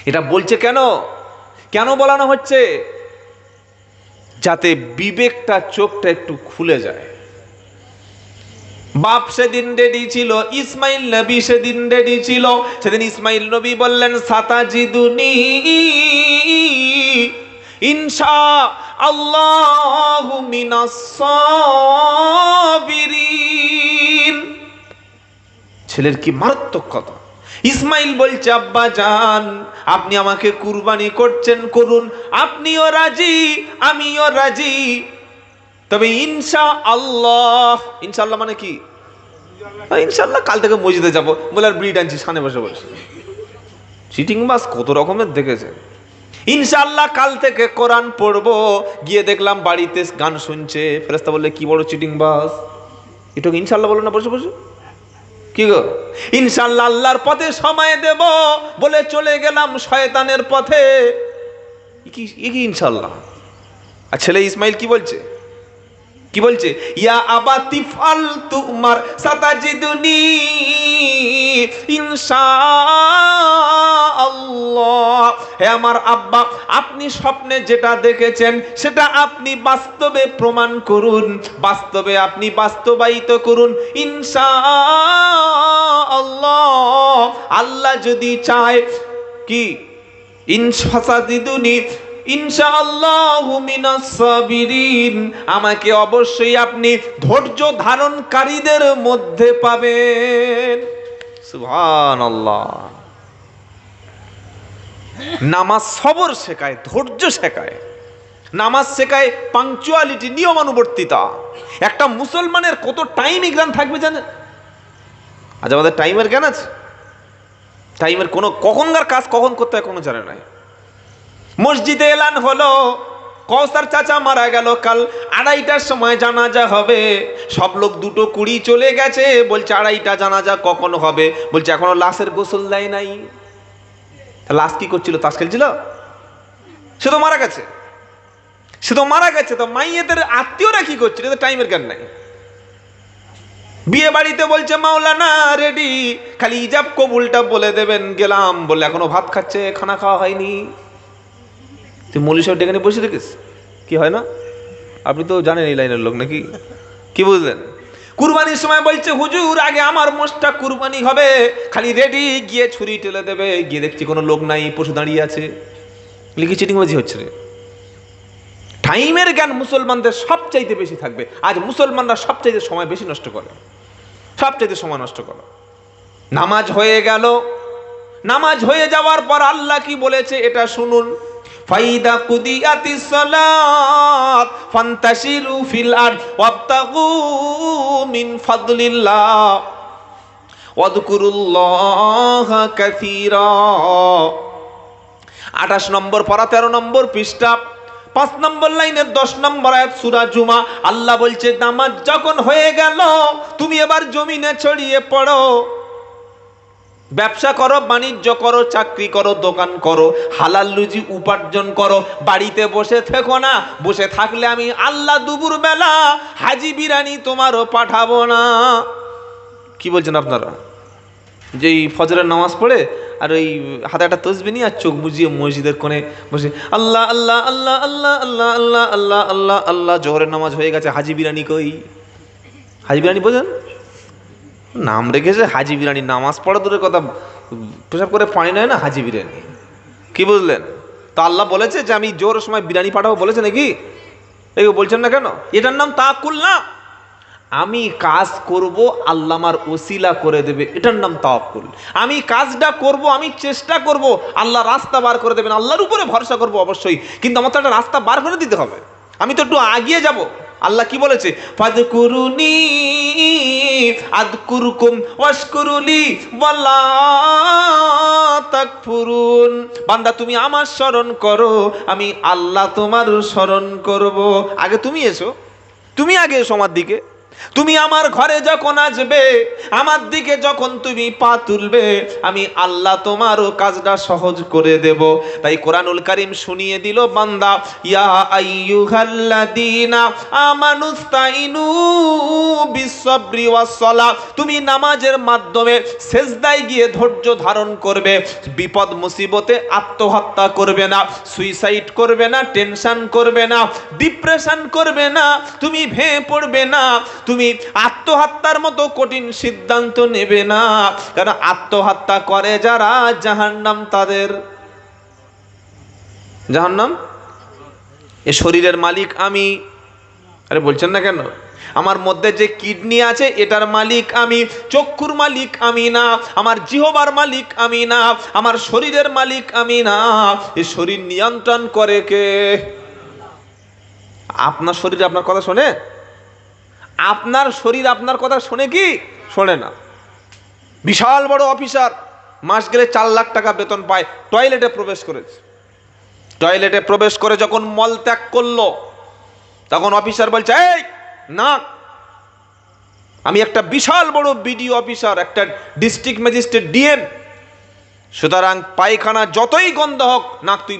এটা বলছে কেন? কেন বলানো হচ্ছে? যাতে বিবেকটা, চোখটা একটু খুলে যায়। বাপ সেদিন রেডি ছিল, ইসমাইল নবী সেদিন রেডি ছিল। সেদিন ইসমাইল নবী বললেন সাতাজিদুনি ইনশা আল্লাহু মিনাস সাবিরিন। ছেলের কি মারাত্মক কথা! ইসমাইল বলছে, আব্বা জান, আপনি আমাকে কুরবানি করছেন, করুন, আপনিও রাজি, আমিও রাজি, তবে ইনশা আল্লাহ। ইনশাআল্লাহ মানে কি? ইনশাআল্লাহ কাল থেকে মসজিদে যাবো বলে আর বিড়ি টানছি সামনে বসে বসে। চিটিং বাস কত রকমের দেখেছে। ইনশাআল্লাহ কাল থেকে কোরআন পড়বো, গিয়ে দেখলাম বাড়িতে গান শুনছে। ফেরেশতা বললে কি বড় চিটিং বাস, এটাকে ইনশাআল্লাহ বলো না বসে বসে। কি গো? ইনশাআল্লাহ আল্লাহর পথে সময় দেব বলে চলে গেলাম শয়তানের পথে। কি ইনশাআল্লাহ? আর ছেলে ইসমাইল কি বলছে? কি বলছে? ইয়া আবা তিফআল তুমার সাতাজিদুনি ইনশাআল্লাহ। হে আমার আব্বা, আপনি স্বপ্নে যেটা দেখেছেন সেটা আপনি বাস্তবে প্রমাণ করুন, বাস্তবে আপনি বাস্তবায়িত করুন, ইনশাআল্লাহ। আল্লাহ যদি চায়, কি ইনশাসাদিদুনি ইনশাআল্লাহু মিনাস সাবিরিন, আমাকে অবশ্যই আপনি ধৈর্য ধারণকারীদের মধ্যে পাবেন। সুবহানাল্লাহ। নামাজ সবর শেখায়, ধৈর্য শেখায়, নামাজ শেখায় পাংচুয়ালিটি, নিয়মানুবর্তিতা। একটা মুসলমানের কত টাইম জ্ঞান থাকবে জানেন? আজ আমাদের টাইমের জ্ঞান আছে? টাইমের কোনো, কখনকার কাজ কখন করতে হয় কোনো জানে না। মসজিদে এলান হলো, কৌসার চাচা মারা গেল, কাল 2:30টার সময় জানাজা হবে। সব লোক 2:20 চলে গেছে, বলছে 2:30টা জানাজা কখন হবে? বলছে এখনো লাশের গোসল দেয় নাই। লাশ কি করছিল? তাস খেলছিল? সে তো মারা গেছে, সে তো মারা গেছে। তো মাইয়েদের আত্মীয়রা কি করছিল? টাইমের জ্ঞান নাই। বিয়ে বাড়িতে বলছে মাওলানা রেডি, খালি ইজাব কবুলটা বলে দেবেন, গেলাম, বলে এখনো ভাত খাচ্ছে, খানা খাওয়া হয়নি। তুই মৌলী সাহেব ডেকে নিয়ে বসে রেখেছ, কি হয় না? আপনি তো জানেন এই লাইনের লোক নাকি? কি বুঝলেন? কুরবানির সময় বলছে হুজুর আগে আমার মোষটা কুরবানি হবে, খালি রেডি, গিয়ে ছুরি টেলে দেবে, গিয়ে দেখছি কোনো লোক নাই, পশু দাঁড়িয়ে আছে। লিখি চিটিংবাজি হচ্ছে রে। টাইমের জ্ঞান মুসলমানদের সবচাইতে বেশি থাকবে। আজ মুসলমানরা সবচাইতে সময় বেশি নষ্ট করে, সবচাইতে সময় নষ্ট করে। নামাজ হয়ে গেল, নামাজ হয়ে যাওয়ার পর আল্লাহ কি বলেছে এটা শুনুন। ফাইদা কুদিয়াতিস সালাত ফান্তাশিরু ফিল আরদ ওয়াবতাগু মিন ফাদলিল্লাহ ওয়াযকুরুল্লাহা কাসীরা। 28 নম্বর পারা, 13 নম্বর পৃষ্ঠা, 5 নম্বর লাইনের 10 নম্বর আয়াত, সূরা জুমা। আল্লাহ বলছে নামাজ যখন হয়ে গেল, তুমি এবার জমিনে ছড়িয়ে পড়ো, ব্যবসা করো, বাণিজ্য করো, চাকরি করো, দোকান করো, হালাল রুজি উপার্জন করো, বাড়িতে বসে থেকো না। বসে থাকলে আমি আল্লাহ দুপুর বেলা হাজি বিরানি তোমারও পাঠাবো না। কি বলছেন আপনারা? যে ফজরের নামাজ পড়ে আর ওই হাতে একটা তসবিহ নিয়ে আর চোখ বুজিয়ে মসজিদের কোণে বসে আল্লাহ আল্লাহ আল্লাহ আল্লাহ আল্লাহ আল্লাহ আল্লাহ আল্লাহ আল্লাহ, জোহরের নামাজ হয়ে গেছে, হাজি বিরানি কই? হাজি বিরানি বোঝেন? নাম রেখেছে হাজি বিরানি, নামাজ পড়া দূরের কথা, পেশাব করে পানি নেয় না হাজি বিরিয়ানি। কি বুঝলেন? তো আল্লাহ বলেছে যে আমি জোর সময় বিরিয়ানি পাঠাবো, বলেছে নাকি? এই বলছেন না কেন? এটার নাম তাওয়াক্কুল না। আমি কাজ করব, আল্লাহ আমার ওসিলা করে দেবে, এটার নাম তাওয়াক্কুল। আমি কাজটা করব, আমি চেষ্টা করব, আল্লাহ রাস্তা বার করে দেবেন, আল্লাহর উপরে ভরসা করব অবশ্যই, কিন্তু আমার তো একটা রাস্তা বার করে দিতে হবে, আমি তো একটু আগিয়ে যাব। আল্লাহ কি বলেছে? ফাযকুরুনি আযকুরকুম ওয়াশকুরুলি ওয়ালা তাকফুরুন। বান্দা তুমি আমার স্মরণ করো, আমি আল্লাহ তোমার স্মরণ করব। আগে তুমি এসো, তুমি আগে এসো আমার দিকে। তুমি আমার ঘরে যখন আসবে, আমার দিকে যখন তুমি পা তুলবে, আমি আল্লাহ তোমারও কাজটা সহজ করে দেব। তাই কোরআনুল কারীম শুনিয়ে দিল বান্দা, ইয়া আইয়ুহাল্লাযীনা আমানুস্তাইনু বিসসবরি ওয়াসসালাহ। তুমি নামাজের মাধ্যমে সেজদায় গিয়ে ধৈর্য ধারণ করবে, বিপদ মুসিবতে আত্মহত্যা করবে না, সুইসাইড করবে না, টেনশন করবে না, ডিপ্রেশন করবে না, তুমি ভেঙে পড়বে না, তুমি আত্মহত্যার মতো কঠিন সিদ্ধান্ত নেবে না। কারণ আত্মহত্যা করে যারা, জাহান্নাম তাদের। জাহান্নাম। এ শরীরের মালিক আমি। আরে বলছেন না কেন? আমার মধ্যে যে কিডনি আছে এটার মালিক আমি, চক্ষুর মালিক আমি না, আমার জিহ্বার মালিক আমি না, আমার শরীরের মালিক আমি না। এই শরীর নিয়ন্ত্রণ করে কে? আপনার শরীর আপনার কথা শোনে? আপনার শরীর আপনার কথা শোনে কি? শোনে না। বিশাল বড় অফিসার, মাস গেলে 4 লাখ টাকা বেতন পায়, টয়লেটে প্রবেশ করেছে। টয়লেটে প্রবেশ করে যখন মল ত্যাগ করলো, তখন অফিসার বলছে, এই না, আমি একটা বিশাল বড় বিডিও অফিসার, একটা ডিস্ট্রিক্ট ম্যাজিস্ট্রেট, ডিএম, সুতরাং পায়খানা যতই গন্ধ হোক, নাক তুই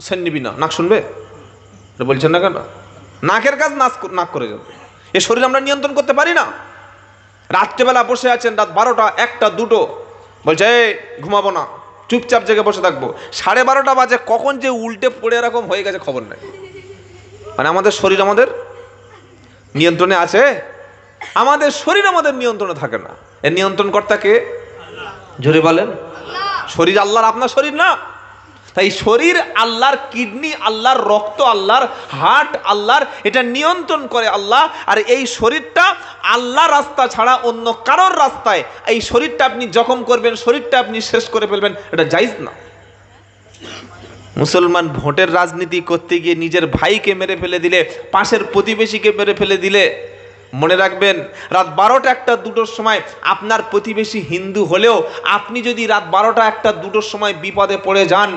সেন নিবি না। নাক শুনবে? বলছেন না কেন? নাকের কাজ নাক করে যাবে। এ শরীর আমরা নিয়ন্ত্রণ করতে পারি না। রাত্রেবেলা বসে আছেন, রাত 12টা, 1টা, 2টো, বলছে এই ঘুমাবো না, চুপচাপ জেগে বসে থাকবো। 12:30 বাজে, কখন যে উল্টে পড়ে এরকম হয়ে গেছে খবর নাই। মানে আমাদের শরীর আমাদের নিয়ন্ত্রণে আছে? আমাদের শরীর আমাদের নিয়ন্ত্রণে থাকে না। এর নিয়ন্ত্রণ কর্তা কে? জোরে বলেন। শরীর আল্লাহর, আপনার শরীর না। তাই শরীর আল্লাহর, কিডনি আল্লাহর, রক্ত আল্লাহর, হার্ট আল্লাহর, এটা নিয়ন্ত্রণ করে আল্লাহ। আর এই শরীরটা আল্লাহ রাস্তা ছাড়া অন্য কারোর রাস্তায় এই শরীরটা আপনি জখম করবেন, শরীরটা আপনি শেষ করে ফেলবেন, এটা জায়েজ না। মুসলমান ভোটের রাজনীতি করতে গিয়ে নিজের ভাইকে মেরে ফেলে দিলে, পাশের প্রতিবেশীকে মেরে ফেলে দিলে, মনে রাখবেন রাত 12টা, 1টা, 2টোর সময় আপনার প্রতিবেশী হিন্দু হলেও আপনি যদি রাত 12টা, 1টা, 2টোর সময় বিপদে পড়ে যান,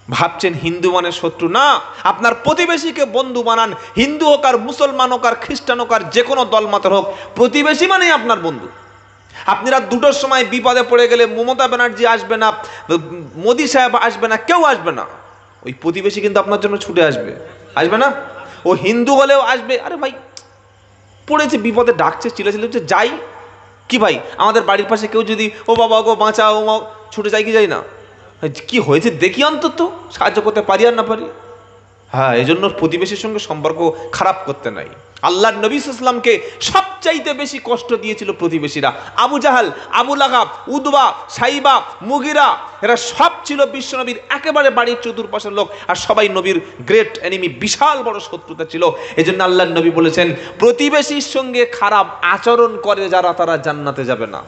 ভাবছেন হিন্দু মানে শত্রু না, আপনার প্রতিবেশীকে বন্ধু বানান। হিন্দু হোক আর মুসলমান হোক আর খ্রিস্টান হোক আর যে কোনো দলমতের হোক, প্রতিবেশী মানেই আপনার বন্ধু। আপনি রাত 2টোর সময় বিপদে পড়ে গেলে মমতা ব্যানার্জি আসবে না, মোদি সাহেব আসবে না, কেউ আসবে না, ওই প্রতিবেশী কিন্তু আপনার জন্য ছুটে আসবে। আসবে না? ও হিন্দু হলেও আসবে। আরে ভাই পড়েছে, বিপদে ডাকছে, চিল্লাচিল্লি হচ্ছে, যাই কি ভাই? আমাদের বাড়ির পাশে কেউ যদি ও বাবা গো বাঁচাও, ও ছুটে যাই কি যাই না? কি হয়েছে দেখি, অন্তত সাহায্য করতে পারি আর না পারি। হ্যাঁ, এই জন্য প্রতিবেশীর সঙ্গে সম্পর্ক খারাপ করতে নাই। আল্লাহর নবী সাল্লাল্লাহু আলাইহি ওয়াসাল্লামকে সবচাইতে বেশি কষ্ট দিয়েছিল প্রতিবেশীরা। আবু জাহাল, আবু লাহাব, উতবা, সাইবা, মুগিরা, এরা সব ছিল বিশ্বনবীর একেবারে বাড়ির চতুর্পাশের লোক, আর সবাই নবীর গ্রেট এনিমি, বিশাল বড় শত্রুতা ছিল। এই জন্য আল্লাহর নবী বলেছেন, প্রতিবেশীর সঙ্গে খারাপ আচরণ করে যারা, তারা জান্নাতে যাবে না।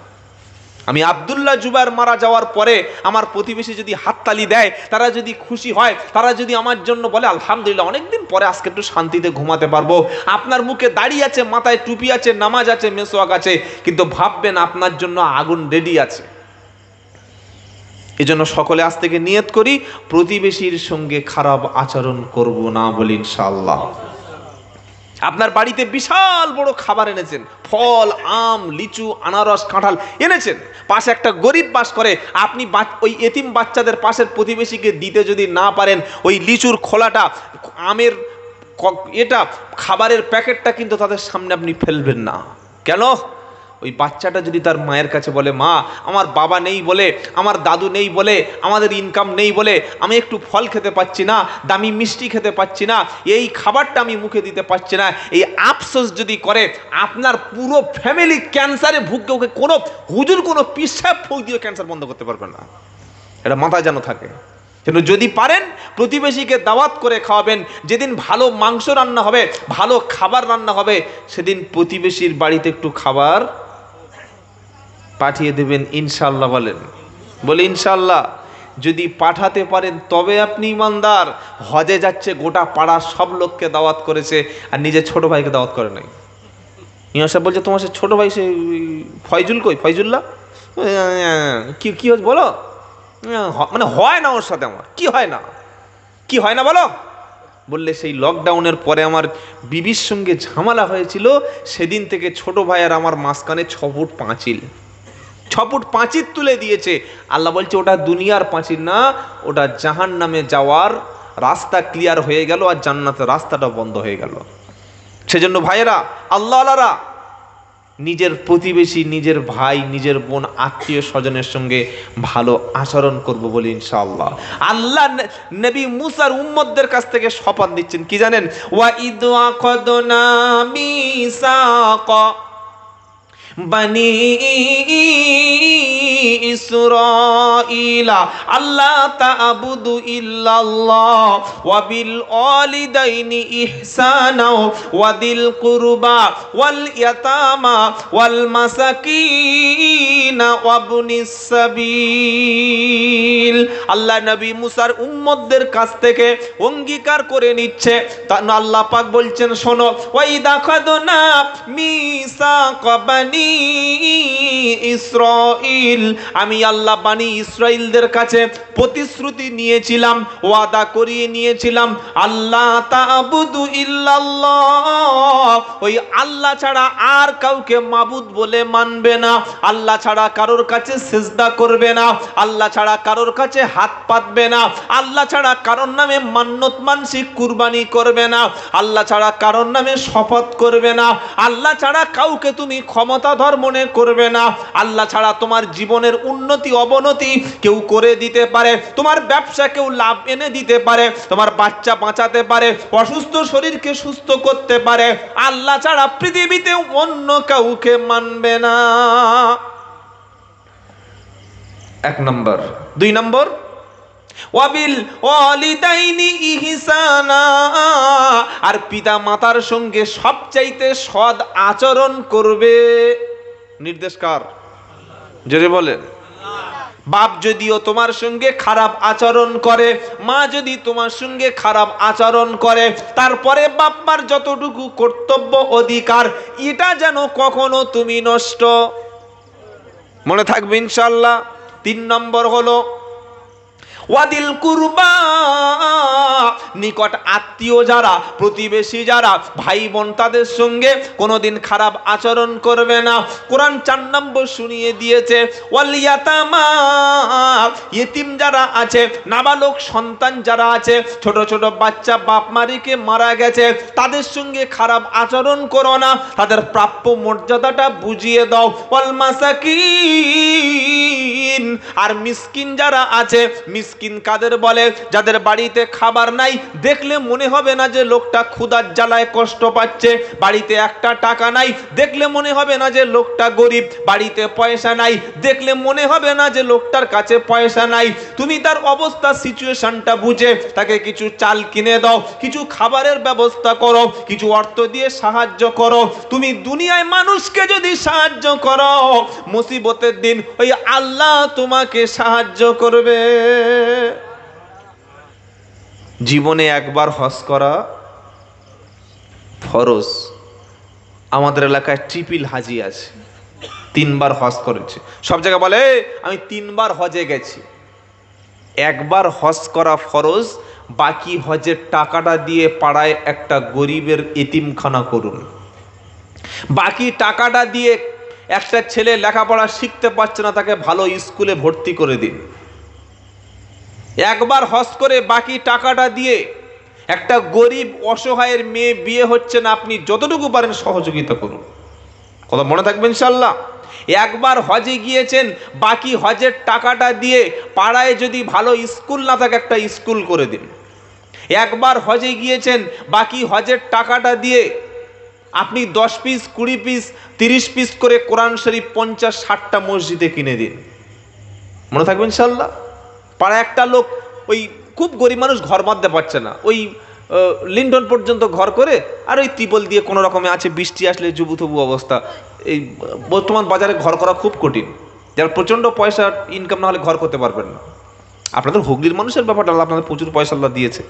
আমি আব্দুল্লাহ জুবায়ের মারা যাওয়ার পরে আমার প্রতিবেশী যদি হাততালি দেয়, তারা যদি খুশি হয়, তারা যদি আমার জন্য বলে আলহামদুলিল্লাহ, অনেকদিন পরে আজকে একটু শান্তিতে ঘুমাতে পারবো, আপনার মুখে দাড়ি আছে, মাথায় টুপি আছে, নামাজ আছে, মেসওয়াক আছে, কিন্তু ভাববেন আপনার জন্য আগুন রেডি আছে। এজন্য সকলে আজ থেকে নিয়ত করি, প্রতিবেশীর সঙ্গে খারাপ আচরণ করব না বলি ইনশাআল্লাহ। আপনার বাড়িতে বিশাল বড় খাবার এনেছেন, ফল, আম, লিচু, আনারস, কাঁঠাল এনেছেন, পাশে একটা গরিব বাস করে, আপনি ওই এতিম বাচ্চাদের পাশের প্রতিবেশীকে দিতে যদি না পারেন, ওই লিচুর খোলাটা, আমের এটা খাবারের প্যাকেটটা কিন্তু তাদের সামনে আপনি ফেলবেন না। কেন? ওই বাচ্চাটা যদি তার মায়ের কাছে বলে, মা আমার বাবা নেই বলে, আমার দাদু নেই বলে, আমাদের ইনকাম নেই বলে আমি একটু ফল খেতে পাচ্ছি না, দামি মিষ্টি খেতে পাচ্ছি না, এই খাবারটা আমি মুখে দিতে পারছি না, এই আফসোস যদি করে, আপনার পুরো ফ্যামিলি ক্যান্সারে ভুগে, ওকে কোনো হুজুর কোনো পিসাব ফুক দিয়ে ক্যান্সার বন্ধ করতে পারবে না। এটা মাথায় যেন থাকে। কিন্তু যদি পারেন প্রতিবেশীকে দাওয়াত করে খাওয়াবেন। যেদিন ভালো মাংস রান্না হবে, ভালো খাবার রান্না হবে, সেদিন প্রতিবেশীর বাড়িতে একটু খাবার পাঠিয়ে দেবেন ইনশাআল্লাহ। বলে ইনশাআল্লাহ। যদি পাঠাতে পারেন তবে আপনি ইমানদার। হজে যাচ্ছে, গোটা পাড়ার সব লোককে দাওয়াত করেছে আর নিজের ছোট ভাইকে দাওয়াত করে নাই। ইমাম সাহেব বলছে, তোমার সে ছোট ভাই সে ফয়জুল কই, ফয়জুল্লাহ কি হচ্ছে বলো, মানে হয় না ওর সাথে আমার। কি হয় না বলো। বললে সেই লকডাউনের পরে আমার বিবির সঙ্গে ঝামেলা হয়েছিল, সেদিন থেকে ছোট ভাই আর আমার মাঝখানে 6 ফুট পাঁচিল, 6 ফুট পাঁচিল তুলে দিয়েছে। আল্লাহ বলছে ওটা দুনিয়ার পাঁচিল না, ওটা জাহান্নামে যাওয়ার রাস্তা ক্লিয়ার হয়ে গেল আর জান্নাতের রাস্তাটা বন্ধ হয়ে গেল। সেজন্য ভাইয়েরা, আল্লাহওয়ালারা নিজের প্রতিবেশী, নিজের ভাই, নিজের বোন, আত্মীয় স্বজনের সঙ্গে ভালো আচরণ করব বলে ইনশাআল্লাহ। আল্লাহ নবী মুসার উম্মতদের কাছ থেকে শপথ দিচ্ছেন, কি জানেন? ওয়া ইদ আখাদনা মিসাকা বানি ইসরাঈলা আল্লা তা'বুদু ইল্লাল্লাহ ওয়া বিল ওয়ালিদাইনি ইহসানা ওয়া দিল কুরবা ওয়াল ইয়াতামা ওয়াল মাসাকিন ওয়া ইবনিস সাবিল। আল্লাহ নবী মুসার উম্মতদের কাছ থেকে অঙ্গীকার করে নিচ্ছে। আল্লাহ পাক বলছেন, শোনো, ওয়া ইদ আখাদনা মিসাকা বানি ইসরাঈল, আমি আল্লাহ বানি ইসরাঈলদের কাছে প্রতিশ্রুতি নিয়েছিলাম, ওয়াদা করিয়ে নিয়েছিলাম, আল্লাহ তা'বুদু ইল্লাল্লাহ, ওই আল্লাহ ছাড়া আর কাউকে মাবুদ বলে মানবে না, আল্লাহ ছাড়া কারোর কাছে সিজদা করবে না, আল্লাহ ছাড়া কারোর কাছে হাত পাতবে না, আল্লাহ ছাড়া কারোর নামে মান্নত মানসিক কুরবানি করবে না, আল্লাহ ছাড়া কারোর নামে শপথ করবে না, আল্লাহ ছাড়া কাউকে তুমি ক্ষমতাধর মনে করবে না, আল্লাহ ছাড়া তোমার জীবনের উন্নতি অবনতি কেউ করে দিতে পারে, তোমার ব্যবসা কেউ লাভ এনে দিতে পারে, তোমার বাচ্চা বাঁচাতে পারে, অসুস্থ শরীরকে সুস্থ করতে পারে, আল্লাহ ছাড়া পৃথিবীতে অন্য কাউকে মানবে না। 1 নম্বর। 2 নম্বর, ওয়াবিল ওয়ালিদাইনি ইহসানা, আর পিতা মাতার সঙ্গে সবচাইতে সৎ আচরণ করবে। নির্দেশ কার? জোরে বলেন। বাপ যদিও তোমার সঙ্গে খারাপ আচরণ করে, মা যদি তোমার সঙ্গে খারাপ আচরণ করে, তারপরে বাপ মার যতটুকু কর্তব্য অধিকার, এটা যেন কখনো তুমি নষ্ট মনে থাকবে ইনশাআল্লাহ। 3 নম্বর হলো ওয়াদিল কুরবা, নিকট আত্মীয় যারা, প্রতিবেশী যারা, ভাই বোন, তাদের সঙ্গে কোনোদিন খারাপ আচরণ করবে না। কোরআন 4 নম্বর শুনিয়ে দিয়েছে, ওয়াল ইয়াতামা, ইতিম যারা আছে, নাবালক সন্তান যারা আছে, ছোট ছোট বাচ্চা বাপ মারিকে মারা গেছে, তাদের সঙ্গে খারাপ আচরণ করো না, তাদের প্রাপ্য মর্যাদাটা বুঝিয়ে দাও। ওয়াল মাসাকিন, আর মিসকিন যারা আছে, মিসকিন কাদের বলে? যাদের বাড়িতে খাবার নাই, দেখলে মনে হবে না যে লোকটা ক্ষুধার জ্বালায় কষ্ট পাচ্ছে, বাড়িতে একটা টাকা নাই, দেখলে মনে হবে না যে লোকটা গরিব, বাড়িতে পয়সা নাই, দেখলে মনে হবে না যে লোকটার কাছে পয়সা নাই। তুমি তার অবস্থা, সিচুয়েশনটা বুঝে তাকে কিছু চাল কিনে দাও, কিছু খাবারের ব্যবস্থা করো, কিছু অর্থ দিয়ে সাহায্য করো। তুমি দুনিয়ায় মানুষকে যদি সাহায্য করো, মুসিবতের দিন ওই আল্লাহ তোমাকে সাহায্য করবে। জীবনে একবার হজ করা ফরজ। আমাদের এলাকায় ট্রিপল হাজি আছে, 3 বার হজ করেছে। সব জায়গায় বলে আমি 3 বার হজে গেছি। একবার হজ করা ফরজ, বাকি হজের টাকাটা দিয়ে পাড়ায় একটা গরিবের এতিমখানা করুন। বাকি টাকাটা দিয়ে একটা ছেলে লেখাপড়া শিখতে পারছে না, তাকে ভালো স্কুলে ভর্তি করে দিন। একবার হজ করে বাকি টাকাটা দিয়ে একটা গরিব অসহায়ের মেয়ে বিয়ে হচ্ছে না, আপনি যতটুকু পারেন সহযোগিতা করুন। কথা মনে থাকবে ইনশাআল্লাহ। একবার হজে গিয়েছেন, বাকি হজের টাকাটা দিয়ে পাড়ায় যদি ভালো স্কুল না থাকে একটা স্কুল করে দিন। একবার হজে গিয়েছেন, বাকি হজের টাকাটা দিয়ে আপনি 10 পিস 20 পিস 30 পিস করে কোরআন শরীফ 50-60টা মসজিদে কিনে দিন। মনে থাকবে ইনশাআল্লাহ। পাড়ায় একটা লোক ওই খুব গরিব মানুষ, ঘর বাঁধতে পারছে না, ওই লিন্টন পর্যন্ত ঘর করে আর ওই ত্রিপল দিয়ে কোনো রকমে আছে, বৃষ্টি আসলে জুবুথবু অবস্থা। এই বর্তমান বাজারে ঘর করা খুব কঠিন, যারা প্রচণ্ড পয়সা ইনকাম না হলে ঘর করতে পারবেন না। আপনাদের হুগলির মানুষের ব্যাপারটা আল্লাহ আপনাদের প্রচুর পয়সা আল্লাহ দিয়েছে,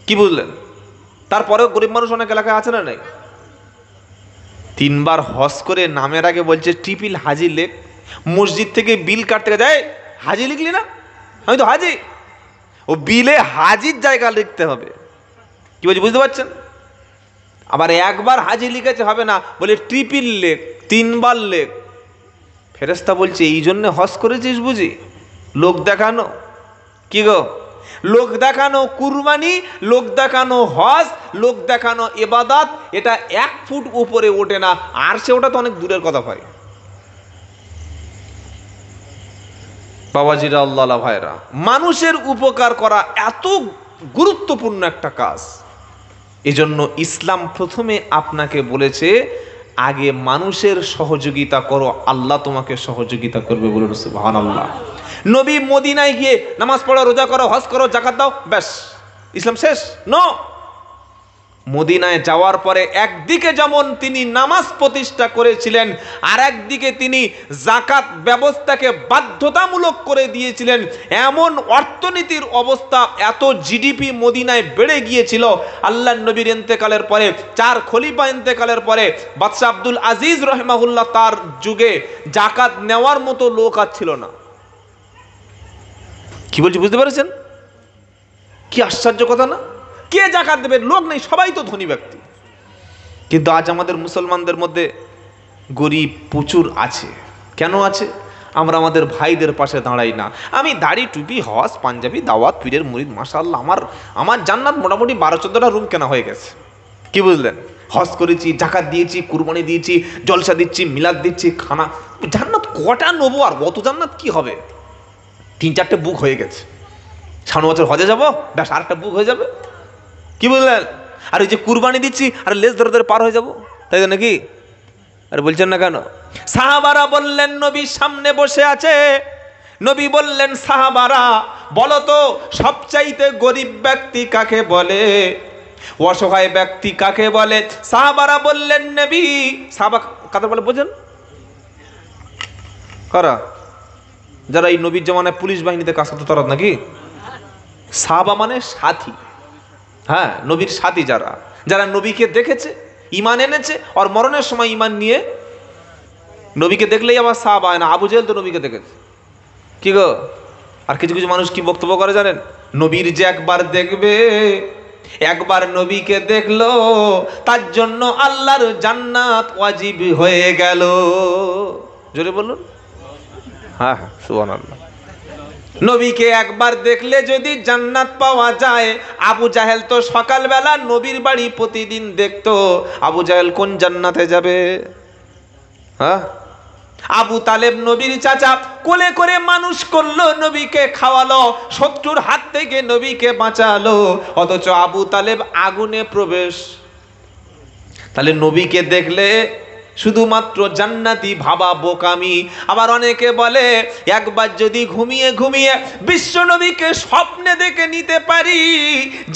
কি বুঝলেন? তারপরেও গরিব মানুষ অনেক এলাকায় আছে না নেই? 3 বার হজ করে নামের আগে বলছে ট্রিপল হাজি লেখ। মসজিদ থেকে বিল কাটতে যায়, হাজি লিখলি না? আমি তো হাজি। ও বিলে হাজির জায়গা লিখতে হবে, কি বলছি বুঝতে পারছেন? আবার একবার হাজি লিখেছে হবে না, বলে ট্রিপল লেখ, 3 বার লেখ। ফেরেশতা বলছে এই জন্য হজ করেছিস বুঝি? লোক দেখানো, কি গো? লোক দেখানো কুরবানি, লোক দেখানো হজ, লোক দেখানো ইবাদত, এটা 1 ফুট উপরে ওঠে না, আর সে ওটা তো অনেক দূরের কথা ভাই। বাবাজিরা, আল্লাহ ভাইরা, মানুষের উপকার করা এত গুরুত্বপূর্ণ একটা কাজ। এজন্য ইসলাম প্রথমে আপনাকে বলেছে আগে মানুষের সহযোগিতা করো, আল্লাহ তোমাকে সহযোগিতা করবে। বলুন সুবহানাল্লাহ। নবী মদিনায় গিয়ে নামাজ পড়ো, রোজা করো, হজ করো, যাকাত দাও, ব্যাস ইসলাম শেষ? নো। মদিনায় যাওয়ার পরে একদিকে যেমন তিনি নামাজ প্রতিষ্ঠা করেছিলেন, আর একদিকে তিনি যাকাত ব্যবস্থাকে বাধ্যতামূলক করে দিয়েছিলেন। এমন অর্থনীতির অবস্থা, এত জিডিপি মদিনায় বেড়ে গিয়েছিল। আল্লাহর নবীর ইন্তেকালের পরে, 4 খলিফা ইন্তেকালের পরে, বাদশা আব্দুল আজিজ রহিমাহুল্লাহ তার যুগে যাকাত নেওয়ার মতো লোক আর ছিল না। কি বলছি বুঝতে পেরেছেন? কি আশ্চর্য কথা না? কে যাকাত দেবে? লোক নেই, সবাই তো ধনী ব্যক্তি। কিন্তু আজ আমাদের মুসলমানদের মধ্যে গরিব প্রচুর আছে। কেন আছে? আমরা আমাদের ভাইদের পাশে দাঁড়াই না। আমি দাড়ি টুপি হজ পাঞ্জাবি দাওয়াত পীরের মুরিদ, মাশাআল্লাহ, আমার জান্নাত মোটামুটি 12-14টা রুম কেনা হয়ে গেছে, কি বুঝলেন? হজ করেছি, যাকাত দিয়েছি, কুরবানি দিয়েছি, জলসা দিচ্ছি, মিলাদ দিচ্ছি, খানা। জান্নাত কটা নেবো? আর অত জান্নাত কি হবে? 3-4টে বুক হয়ে গেছে। সামনে বছর হজে যাবো, ব্যাস আরেকটা বুক হয়ে যাবে, কি বুঝলেন? আর ওই যে কুরবানি দিচ্ছি, আর লেজ ধরে ধরে পার হয়ে যাবো, তাই তো নাকি? আর বলছেন না কেন? সাহাবারা বললেন, নবী সামনে বসে আছে। নবী বললেন, সাহাবারা বলো তো সবচাইতে গরিব ব্যক্তি কাকে বলে, অসহায় ব্যক্তি কাকে বলে? সাহাবারা বললেন, নবী। সাহাবা কাদের বলে বোঝেন? কারা? যারা এই নবীর জামানায় পুলিশ বাহিনীতে কাজ করতো তারা নাকি? সাহাবা মানে সাথী। হ্যাঁ, নবীর সাথী, যারা যারা নবীকে দেখেছে, ঈমান এনেছে, আর মরণের সময় ঈমান নিয়ে নবীকে দেখলেই আবার সাহাবা হয় না। আবু জেহেল তো নবীকে দেখেছে, কি গো? আর কিছু কিছু মানুষ কি বক্তব্য করে জানেন? নবীর যে একবার দেখবে, একবার নবীকে দেখলো, তার জন্য আল্লাহর জান্নাত ওয়াজিব হয়ে গেল। জোরে বলুন। হ্যাঁ হ্যাঁ, সুবহানাল্লাহ। নবীকে একবার দেখলে যদি জান্নাত পাওয়া যায়। আবু জাহেল তো সকালবেলা নবীর বাড়ি প্রতিদিন দেখতো, আবু জাহেল কোন জান্নাতে যাবে? হ্যাঁ, আবু তালেব নবীর চাচা, কোলে করে মানুষ করলো, নবীকে খাওয়ালো, শত্রুর হাত থেকে নবীকে বাঁচালো, অথচ আবু তালেব আগুনে প্রবেশ। তাহলে নবীকে দেখলে শুধুমাত্র জান্নাতি ভাবা বোকামি। আবার অনেকে বলে একবার যদি ঘুমিয়ে ঘুমিয়ে বিশ্ব নবীকে স্বপ্নে দেখে নিতে পারি,